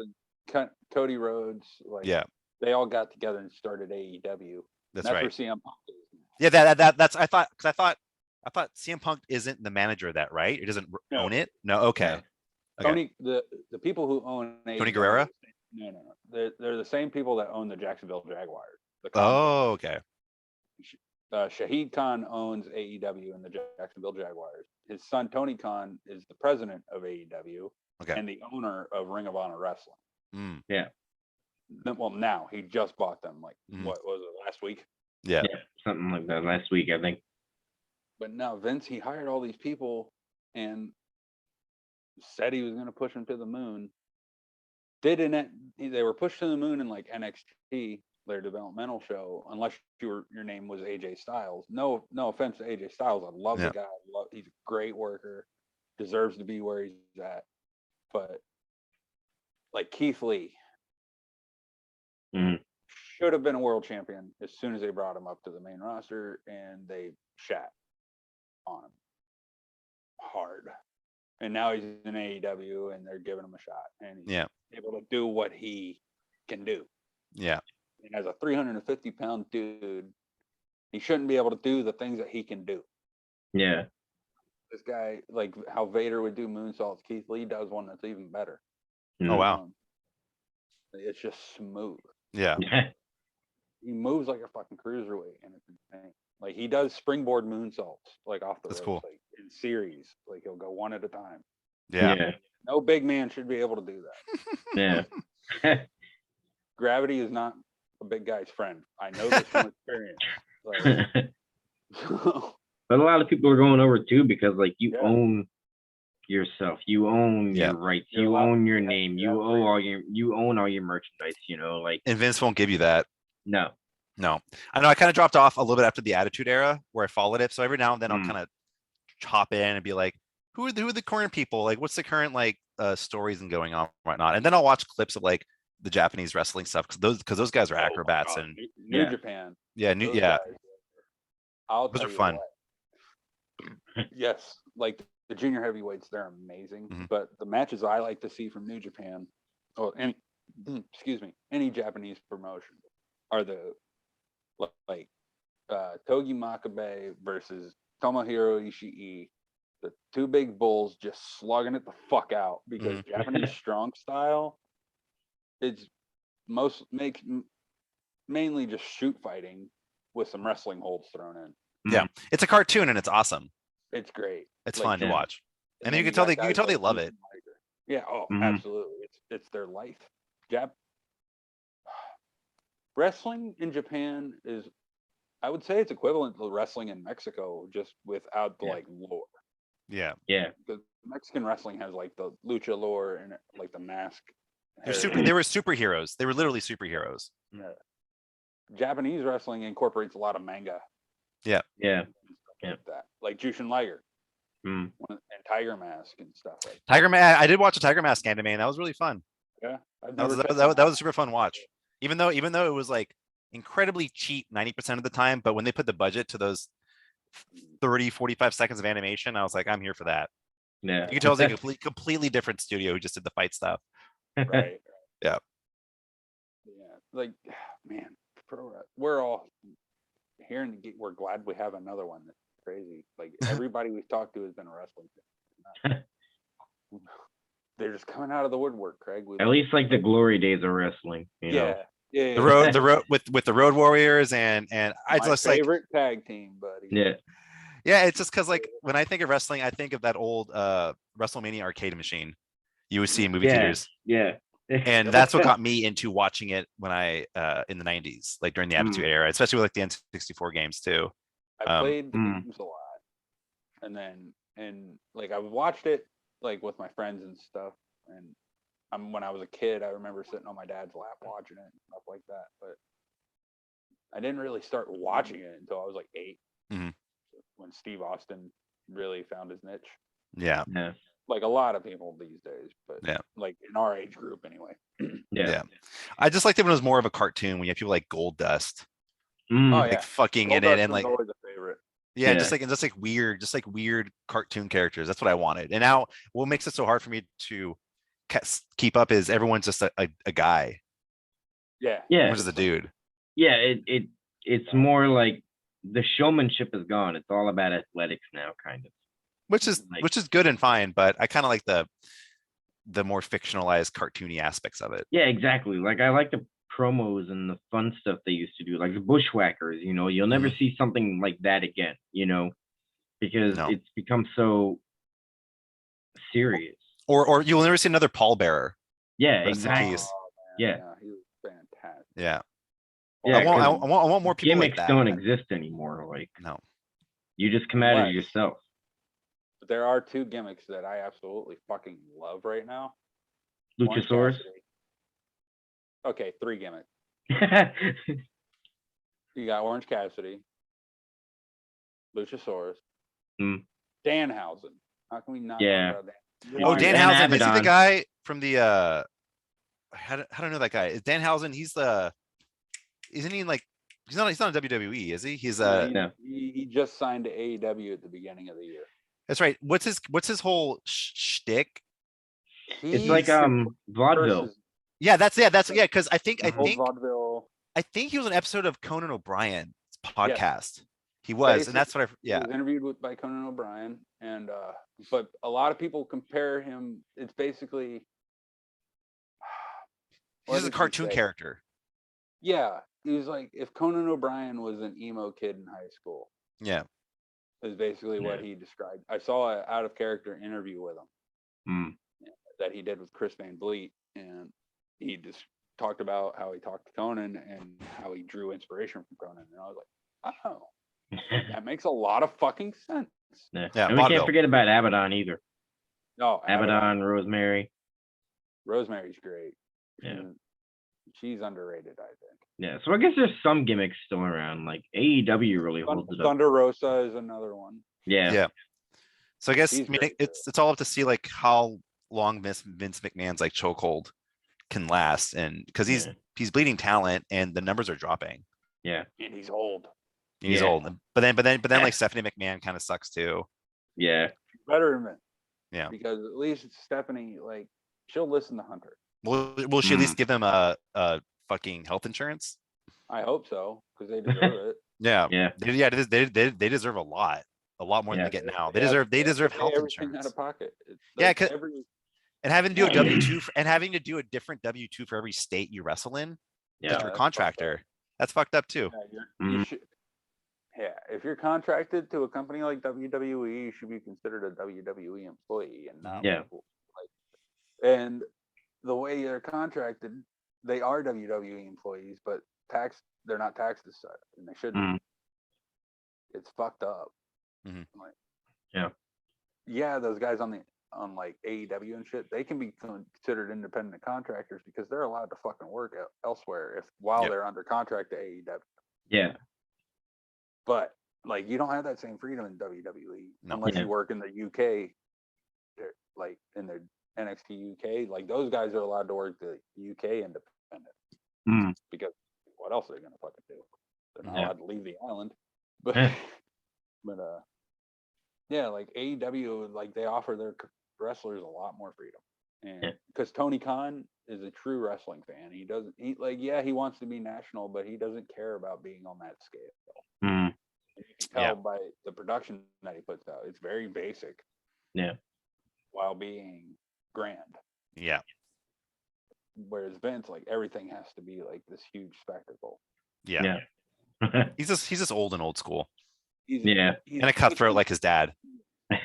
and Cody Rhodes. Like, Yeah, they all got together and started AEW. that's That's right. where CM Punk is. Yeah, that's I thought CM Punk isn't the manager of that, right? It doesn't No. own it. No, okay. Okay. Tony, the people who own Tony AEW, Guerrero? No. They're the same people that own the Jacksonville Jaguars. The Oh, okay. Shahid Khan owns AEW and the Jacksonville Jaguars. His son Tony Khan is the president of AEW Okay. and the owner of Ring of Honor Wrestling. Mm, Well, now he just bought them. Like Mhm. what was it, last week? yeah. Yeah, something like that last week, I think. But now Vince, he hired all these people and said he was going to push them to the moon. They were pushed to the moon in like NXT, their developmental show, unless your name was AJ Styles. No offense to AJ Styles. I love Yeah. the guy. He's a great worker, deserves to be where he's at. But like Keith Lee Mhm. should have been a world champion as soon as they brought him up to the main roster, and they shat on him hard. And now he's in AEW, and they're giving him a shot, and he's Yeah. able to do what he can do. Yeah. And as a 350-pound dude, he shouldn't be able to do the things that he can do. Yeah. This guy, like how Vader would do moonsaults, Keith Lee does one that's even better. Oh wow. It's just smooth. Yeah. Yeah. He moves like a fucking cruiserweight, and it's insane. Like he does springboard moonsaults, like off the That's ropes, cool. like in series. Like he'll go one at a time. Yeah. Yeah. No big man should be able to do that. Yeah. Gravity is not a big guy's friend. I know this from experience. Like, But a lot of people are going over too because like you Yeah. own yourself, you own Yeah. your rights, You're you allowed own to your have- name, you have you own all your merchandise. Like And Vince won't give you that. no. No, I know I kind of dropped off a little bit after the Attitude Era where I followed it. So every now and then I'll Mm. kind of hop in and be like, who are the current people? Like, what's the current like stories and going on, and whatnot? And then I'll watch clips of like the Japanese wrestling stuff because those guys are Oh my acrobats God, and New Yeah. Japan. yeah, Those yeah, guys, I'll those tell are you fun. what. Yes, like the junior heavyweights, they're amazing. Mhm. But the matches I like to see from New Japan, or any, excuse me, any Japanese promotion, are the like Togi Makabe versus Tomohiro Ishii. The two big bulls just slugging it the fuck out because Japanese strong style, it's mainly just shoot fighting with some wrestling holds thrown in. Yeah, it's a cartoon and it's awesome. It's great. It's Like, fun to yeah. watch, and then then you can tell got they guys like love Djinn it. Tonic. Yeah. Oh, Mhm. absolutely. It's their life. Wrestling in Japan is, I would say, it's equivalent to wrestling in Mexico, just without the Yeah. like lore. Yeah, Yeah. The Mexican wrestling has like the lucha lore and like the mask. they were superheroes. They were literally superheroes. Yeah. Japanese wrestling incorporates a lot of manga. Yeah. and stuff Yeah. like that, like Jushin Liger Mm. and Tiger Mask and stuff like that. Tiger Mask. I did watch a Tiger Mask anime, and that was really fun. Yeah, I've That never was checked that, them that out. was a super fun watch. Even though it was like incredibly cheap 90% of the time, but when they put the budget to those 30, 45 seconds of animation, I was like, I'm here for that. Yeah. You can tell it's like a completely different studio who just did the fight stuff. Right. Yeah. Yeah. Like, man, we're all here and we're glad we have another one. That's crazy. Like everybody we've talked to has been a wrestling fan. They're just coming out of the woodwork, Craig. At least like the glory days of wrestling. You know? Yeah. The road with the Road Warriors and I My just like favorite tag team, buddy. Yeah. yeah, it's just because like when I think of wrestling, I think of that old WrestleMania arcade machine you would see in movie Yeah. theaters. Yeah. And that's what got me into watching it when I in the 90s, like during the Attitude Era, especially with like the N64 games too. I played the games a lot, and like I watched it like with my friends and stuff. And when I was a kid, I remember sitting on my dad's lap watching it and stuff like that. But I didn't really start watching it until I was like 8, Mhm. when Steve Austin really found his niche. Yeah. Yeah. Like a lot of people these days, but Yeah. like in our age group anyway. Yeah. I just liked it when it was more of a cartoon when you have people like Gold Dust Mm. Oh like yeah, fucking in it and like always a favorite. yeah, Yeah. just like weird cartoon characters. That's what I wanted. And now what makes it so hard for me to keep up is everyone's just a guy. Yeah. Yeah. Everyone's just a dude. Yeah. It's more like the showmanship is gone. It's all about athletics now, kind of. Which is good and fine, but I kind of like the more fictionalized cartoony aspects of it. Yeah, exactly. Like I like the promos and the fun stuff they used to do, like the Bushwhackers. You'll never see something like that again. Because No. it's become so serious. Or you'll never see another pallbearer. Yeah, Rest in exactly. peace. Yeah. He was fantastic. Yeah. Yeah, I 'cause want more people like gimmicks that. don't exist anymore. Like No. you just come at it Unless- yourself. But there are two gimmicks that I absolutely fucking love right now. Orange Luchasaurus. Cassidy. Okay, 3 gimmicks. You got Orange Cassidy, Luchasaurus, Mm. Danhausen. How can we not Yeah. talk about Dan? Oh, Orange Dan and Hausen. Is he the Abaddon. guy from the how do I know that guy? Is Dan Hausen, isn't he like he's not in WWE, is he? He's No. He just signed to AEW at the beginning of the year. that's right. What's his whole shtick? It's like He's vaudeville. versus Yeah, because I think old vaudeville. I think he was an episode of Conan O'Brien's podcast. He was, and that's what He was interviewed by Conan O'Brien, and but a lot of people compare him. It's basically what he's a did he cartoon say? character. Yeah, he was like if Conan O'Brien was an emo kid in high school. Yeah. Is basically what he described. I saw an out of character interview with him Mm. that he did with Chris Van Vliet, and he just talked about how he talked to Conan and how he drew inspiration from Conan, and I was like, oh, that makes a lot of fucking sense. Yeah. Yeah, And we can't vaudeville. forget about Abaddon either. No, Abaddon, Rosemary. Rosemary's great. Yeah. She's underrated, I think. Yeah. So I guess there's some gimmicks still around. Like AEW really holds it up. Thunder Rosa is another one. Yeah. Yeah. So I guess He's I mean very it's all up to see like how long Vince McMahon's like chokehold can last, and because he's bleeding talent and the numbers are dropping. Yeah. And he's old. He's Yeah. old, but then like Stephanie McMahon kind of sucks too. Yeah. Better than Vince. Yeah. Because at least Stephanie, like, she'll listen to Hunter. Will she at least give him a fucking health insurance? I hope so, because they deserve it. Yeah. Yeah. They deserve a lot more than they get now. They deserve Pay health everything insurance. out of pocket. It's Yeah, like 'cause- every And having to do a W-2 and having to do a different W-2 for every state you wrestle in. Yeah. If you're a contractor, that's fucked up too. you should. Yeah, if you're contracted to a company like WWE, you should be considered a WWE employee and not Yeah. like. And the way they're contracted, they are WWE employees, but they're not taxed as such, and they shouldn't. It's fucked up. Mhm. Like, Yeah. yeah, those guys on like AEW and shit, they can be considered independent contractors because they're allowed to fucking work elsewhere while Yep. they're under contract to AEW. Yeah. But like, you don't have that same freedom in WWE No. unless Yeah. you work in the UK, like in the NXT UK. Like those guys are allowed to work the UK independent Mm. because what else are they gonna fucking do? They're not Yeah. allowed to leave the island. But Yeah. but yeah, like AEW, like they offer their wrestlers a lot more freedom, and Yeah. because Tony Khan is a true wrestling fan, he wants to be national, but he doesn't care about being on that scale. Mm. You can tell by the production that he puts out. It's very basic Yeah. while being grand. Yeah. Whereas Vince, like everything has to be like this huge spectacle. Yeah. Yeah. He's just old and old school He's Yeah. he's and a cutthroat like his dad.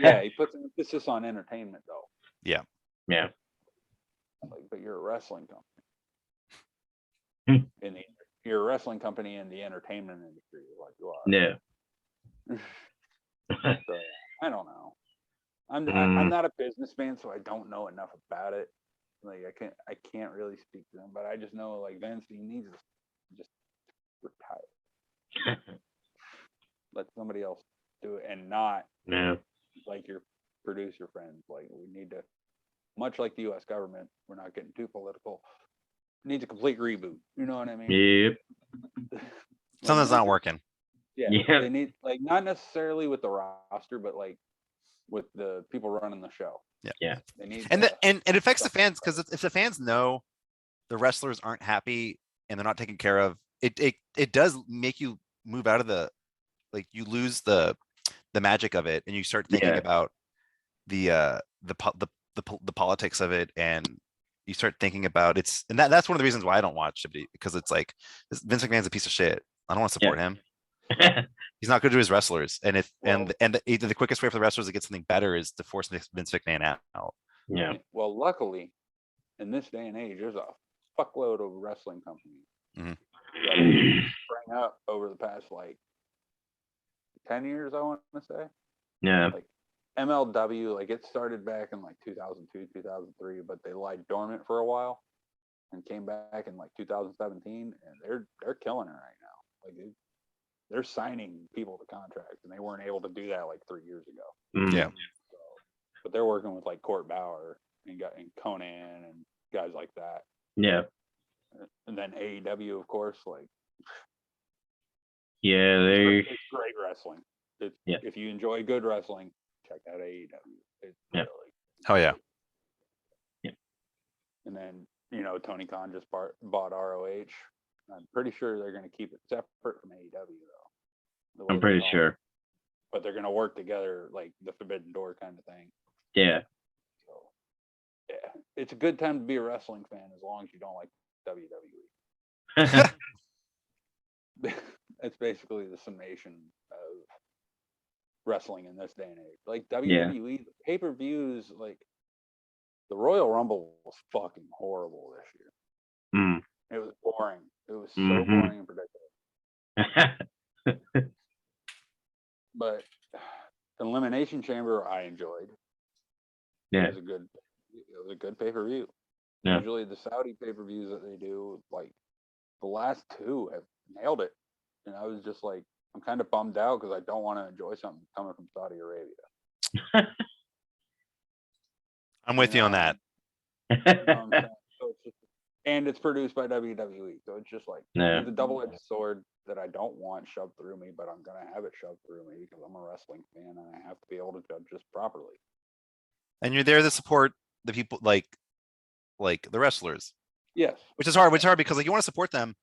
yeah, he puts emphasis on entertainment though. Yeah. Yeah. Like, but you're a wrestling Hmm. company. You're a wrestling company in the entertainment industry, like you are. Yeah. So, I don't know. I'm not a businessman, so I don't know enough about it. Like I can't really speak to him, but I just know like Vince, he needs to just retire. Let somebody else do it, and not Yeah. like your producer friends. Like we need to, much like the U.S. government, we're not getting too political. Needs a complete reboot. You know what I mean? Yep. Something's not working. Yeah, Yeah. they need, like, not necessarily with the roster, but like with the people running the show. Yeah. They need And to- and it affects the fans because if the fans know the wrestlers aren't happy and they're not taken care of, it does make you move out of you lose the magic of it, and you start thinking Yeah. about the politics of it, and you start thinking about that's one of the reasons why I don't watch it, because it's like Vince McMahon's a piece of shit. I don't want to support him. He's not good to his wrestlers, and the quickest way for the wrestlers to get something better is to force Vince McMahon out. Yeah. Well, luckily, in this day and age, there's a fuckload of wrestling companies Mhm. that have sprang up over the past like 10 years. I want to say. Yeah. Like MLW, like it started back in like 2002, 2003, but they lied dormant for a while and came back in like 2017, and they're killing it right now. Like they're signing people to contracts, and they weren't able to do that like 3 years ago. Mm. Yeah. So, but they're working with like Court Bauer and Conan and guys like that. Yeah. And then AEW, of course, like Yeah. it's great wrestling. Yeah. If you enjoy good wrestling, check out AEW. It's Yeah. really. Oh yeah. And then, Tony Khan just bought ROH. I'm pretty sure they're going to keep it separate from AEW though. The way I'm pretty they call it. sure. But they're going to work together like the Forbidden Door kind of thing. Yeah. So, yeah, it's a good time to be a wrestling fan as long as you don't like WWE. That's basically the summation of wrestling in this day and age. Like WWE, the pay-per-views, like the Royal Rumble was fucking horrible this year. Mm. It was boring. It was so Mhm. boring and predictable. But Elimination Chamber, I enjoyed. Yeah. It was a good pay-per-view. Yeah. Usually the Saudi pay-per-views that they do, like the last two have nailed it. And I was just like, I'm kind of bummed out because I don't want to enjoy something coming from Saudi Arabia. I'm with you on that. You know what I'm saying? So it's just, and it's produced by WWE. So it's just like, Yeah. it's a double-edged sword that I don't want shoved through me, but I'm going to have it shoved through me because I'm a wrestling fan and I have to be able to judge this properly. And you're there to support the people like the wrestlers, Yes. which is hard. Which is hard because like you want to support them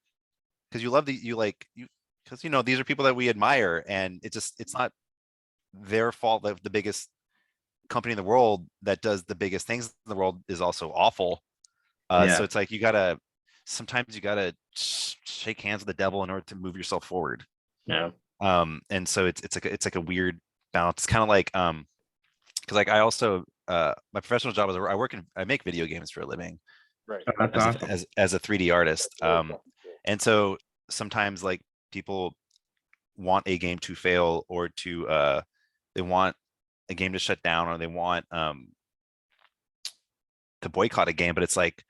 because you love because you know these are people that we admire, and it's not their fault that the biggest company in the world that does the biggest things in the world is also awful. Yeah. So it's like sometimes you gotta shake hands with the devil in order to move yourself forward. Yeah. And so it's like a weird balance. It's kind of like because like I also my professional job is I make video games for a living. Right. That's awesome. As a 3D artist. And so sometimes like people want a game to fail or to they want a game to shut down or they want to boycott a game, but it's like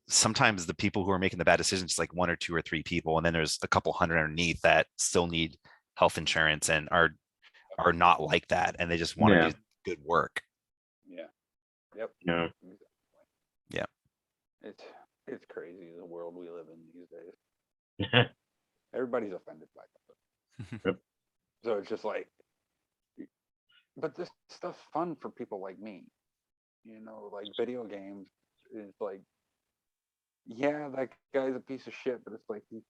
sometimes the people who are making the bad decisions is like one or two or three people, and then there's a couple hundred underneath that still need health insurance and are not like that, and they just want to do good work. Yeah. Yep. Yeah. Yeah. It's crazy the world we live in these days. Everybody's offended by that. Yep. So it's just like, but this stuff's fun for people like me. You know, like video games is like, yeah, that guy's a piece of shit, but it's like he's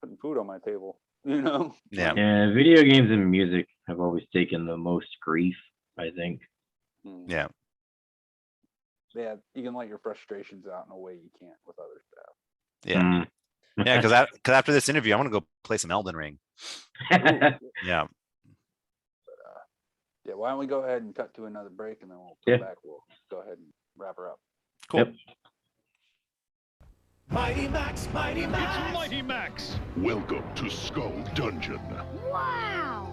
putting food on my table. You know? Yeah. Yeah. Video games and music have always taken the most grief, I think. Yeah. Yeah, you can let your frustrations out in a way you can't with other stuff. Yeah. Yeah, because after this interview, I want to go play some Elden Ring. Yeah. Yeah, why don't we go ahead and cut to another break and then we'll come back. We'll go ahead and wrap her up. Cool. Yep. Mighty Max, Mighty Max. It's Mighty Max. Welcome to Skull Dungeon. Wow!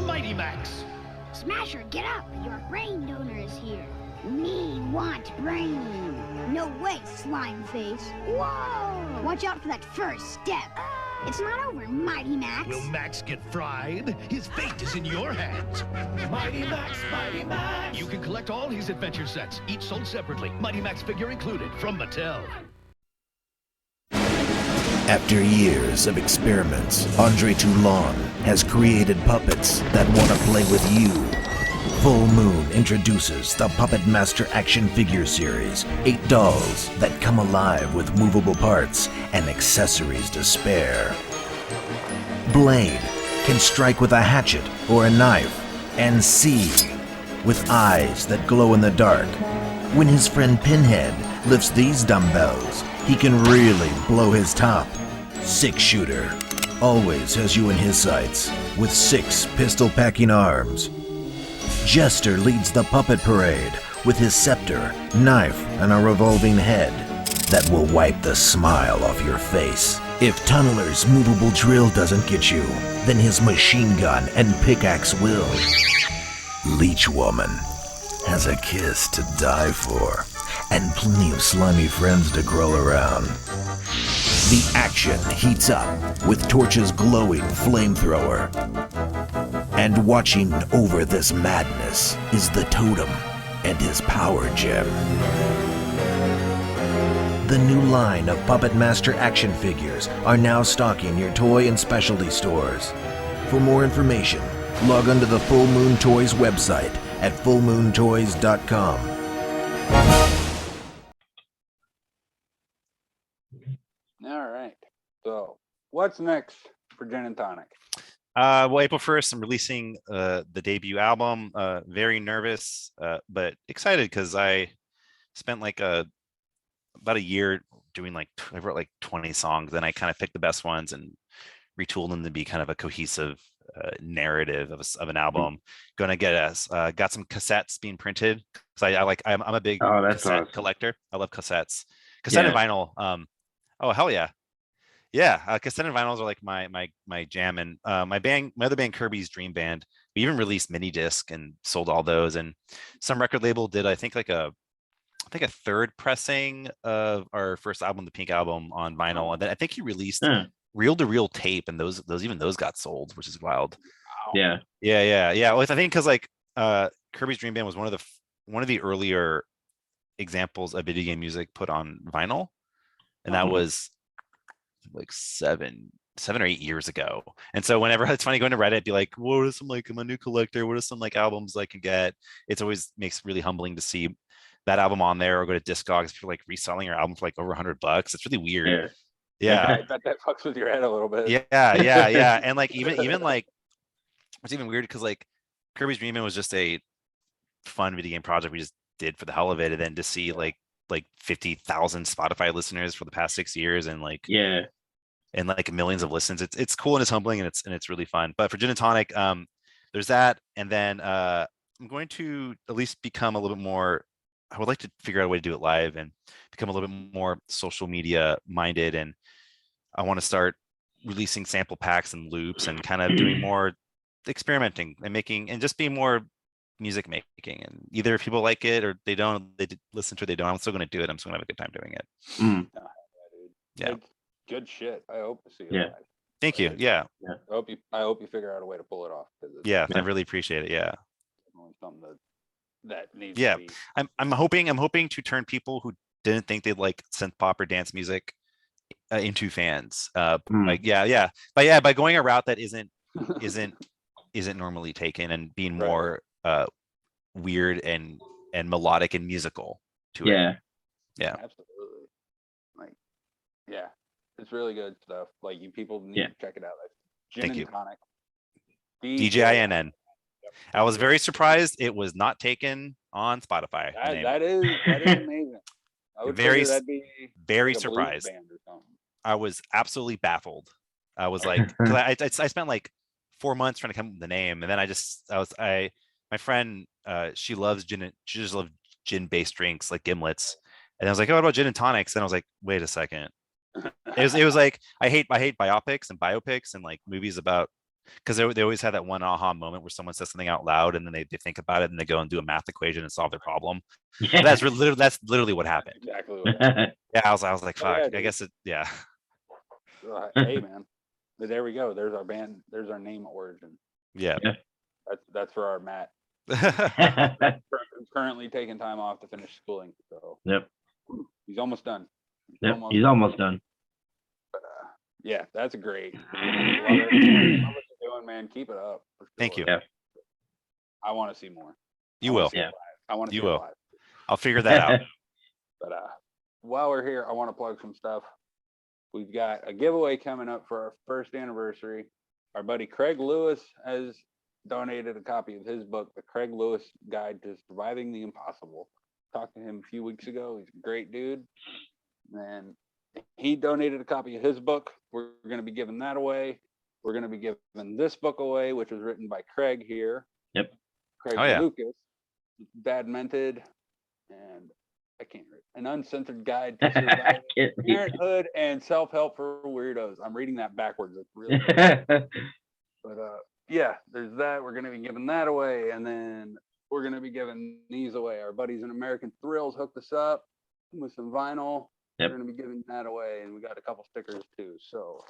Mighty Max. Smasher, get up! Your brain donor is here. Me want brain. No way, slime face. Whoa! Watch out for that first step. It's not over, Mighty Max. Will Max get fried? His fate is in your hands. Mighty Max, Mighty Max. You can collect all his adventure sets, each sold separately. Mighty Max figure included from Mattel. After years of experiments, Andre Toulon has created puppets that want to play with you. Full Moon introduces the Puppet Master action figure series. 8 dolls that come alive with movable parts and accessories to spare. Blade can strike with a hatchet or a knife and see with eyes that glow in the dark. When his friend Pinhead lifts these dumbbells, he can really blow his top. 6-shooter always has you in his sights with 6 pistol-packing arms. Jester leads the puppet parade with his scepter, knife, and a revolving head that will wipe the smile off your face. If Tunneler's movable drill doesn't get you, then his machine gun and pickaxe will. Leech Woman has a kiss to die for and plenty of slimy friends to grow around. The action heats up with Torch's glowing flamethrower. And watching over this madness is the Totem and his power gem. The new line of Puppet Master action figures are now stocking your toy and specialty stores. For more information, log on to the Full Moon Toys website at fullmoontoys.com. All right. So, what's next for Djinn Tonic? Well, April 1st, I'm releasing the debut album. Very nervous, but excited because I spent like about a year doing I wrote like 20 songs. Then I kind of picked the best ones and retooled them to be kind of a cohesive narrative of an album. Going to get got some cassettes being printed because I'm a big cassette collector. I love cassettes, cassette and vinyl. Oh hell yeah. Yeah, cassette and vinyls are like my jam, and my other band, Kirby's Dream Band, we even released mini disc and sold all those. And some record label did, I think a third pressing of our first album, the Pink Album, on vinyl, and then I think he released reel to reel tape, and those got sold, which is wild. Yeah. Yeah. Well, I think because like Kirby's Dream Band was one of the earlier examples of video game music put on vinyl, and that was like 7 or 8 years ago. And so whenever it's funny going to Reddit, be like, what are some, like, I'm a new collector, what are some like albums I can get? It's always makes really humbling to see that album on there, or go to Discogs if you're like reselling your album for like over $100. It's really weird. Yeah. I bet that fucks with your head a little bit. Yeah. And like even like it's even weird because like Kirby's Dream Man was just a fun video game project we just did for the hell of it, and then to see like 50,000 Spotify listeners for the past 6 years, and like and like millions of listens, it's cool and it's humbling, and it's really fun. But for Gin and Tonic, there's that, and then I'm going to at least become a little bit more. I would like to figure out a way to do it live and become a little bit more social media minded, and I want to start releasing sample packs and loops and kind of doing more experimenting and making and just being more music making. And either if people like it or they don't, they listen to it, they don't, I'm still going to do it. I'm still going to have a good time doing it. Yeah. Good shit. I hope to see it. Yeah. Thank you. Yeah. I hope you figure out a way to pull it off. Yeah, I really appreciate it. Yeah. Something that needs to be. I'm hoping to turn people who didn't think they'd like synth pop or dance music into fans. Like by going a route that isn't normally taken, and being more weird and melodic and musical to it. Yeah. Absolutely. Like, yeah, it's really good stuff. Like, you people need to check it out. Like, Gin and Tonic. DJINN. I was very surprised it was not taken on Spotify. That is amazing. I would that'd be very like surprised. I was absolutely baffled. I was like, I spent like 4 months trying to come up with the name, and then my friend, she just loves gin based drinks like gimlets, and I was like, oh, what about gin and tonics? And I was like, wait a second. It was like I hate biopics and biopics and like movies about, because they always have that one aha moment where someone says something out loud and then they think about it and they go and do a math equation and solve their problem. Yeah. That's literally what happened. Exactly what happened. Yeah, I was like, fuck. I guess it. Yeah. Hey man, but there we go. There's our band. There's our name origin. Yeah. That's for our Matt. Currently taking time off to finish schooling. So he's almost done. He's almost done. But yeah, that's great. Love it. Love what you're doing, man. Keep it up. Sure. Thank you. Yeah. I want to see more. You will. Yeah. I want to. You will. Live. I'll figure that out. But while we're here, I want to plug some stuff. We've got a giveaway coming up for our first anniversary. Our buddy Craig Lewis has donated a copy of his book, The Craig Lewis Guide to Surviving the Impossible. Talked to him a few weeks ago. He's a great dude. And he donated a copy of his book. We're going to be giving that away. We're going to be giving this book away, which was written by Craig here. Yep. Craig Lucas, Dad Mented, and I can't read. An Uncensored Guide to Surviving Parenthood and Self-Help for Weirdos. I'm reading that backwards. It's really good. But yeah, there's that. We're going to be giving that away. And then we're going to be giving these away. Our buddies in American Thrills hooked us up with some vinyl. Yep. We're going to be giving that away. And we got a couple stickers too. So,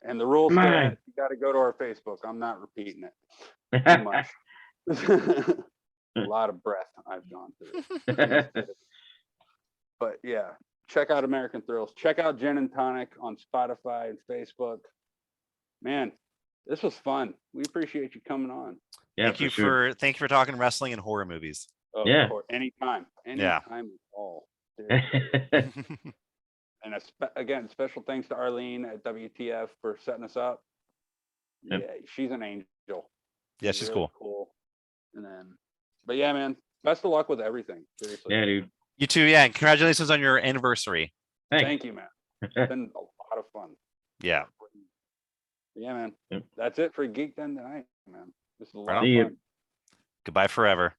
and the rules for that, you got to go to our Facebook. I'm not repeating it too much. A lot of breath I've gone through. But yeah, check out American Thrills. Check out Gin and Tonic on Spotify and Facebook. Man, this was fun. We appreciate you coming on. Yeah, thank you for talking wrestling and horror movies. Oh, yeah, anytime at all. And again, special thanks to Arlene at WTF for setting us up. Yep. Yeah, she's an angel. Yeah, she's really cool. And then, but yeah, man, best of luck with everything. Seriously. Yeah, dude. You too. Yeah, and congratulations on your anniversary. Thank you, man. It's been a lot of fun. Yeah. Yeah, man. Yep. That's it for Geek Den tonight, man. This is a lot of fun. Goodbye forever.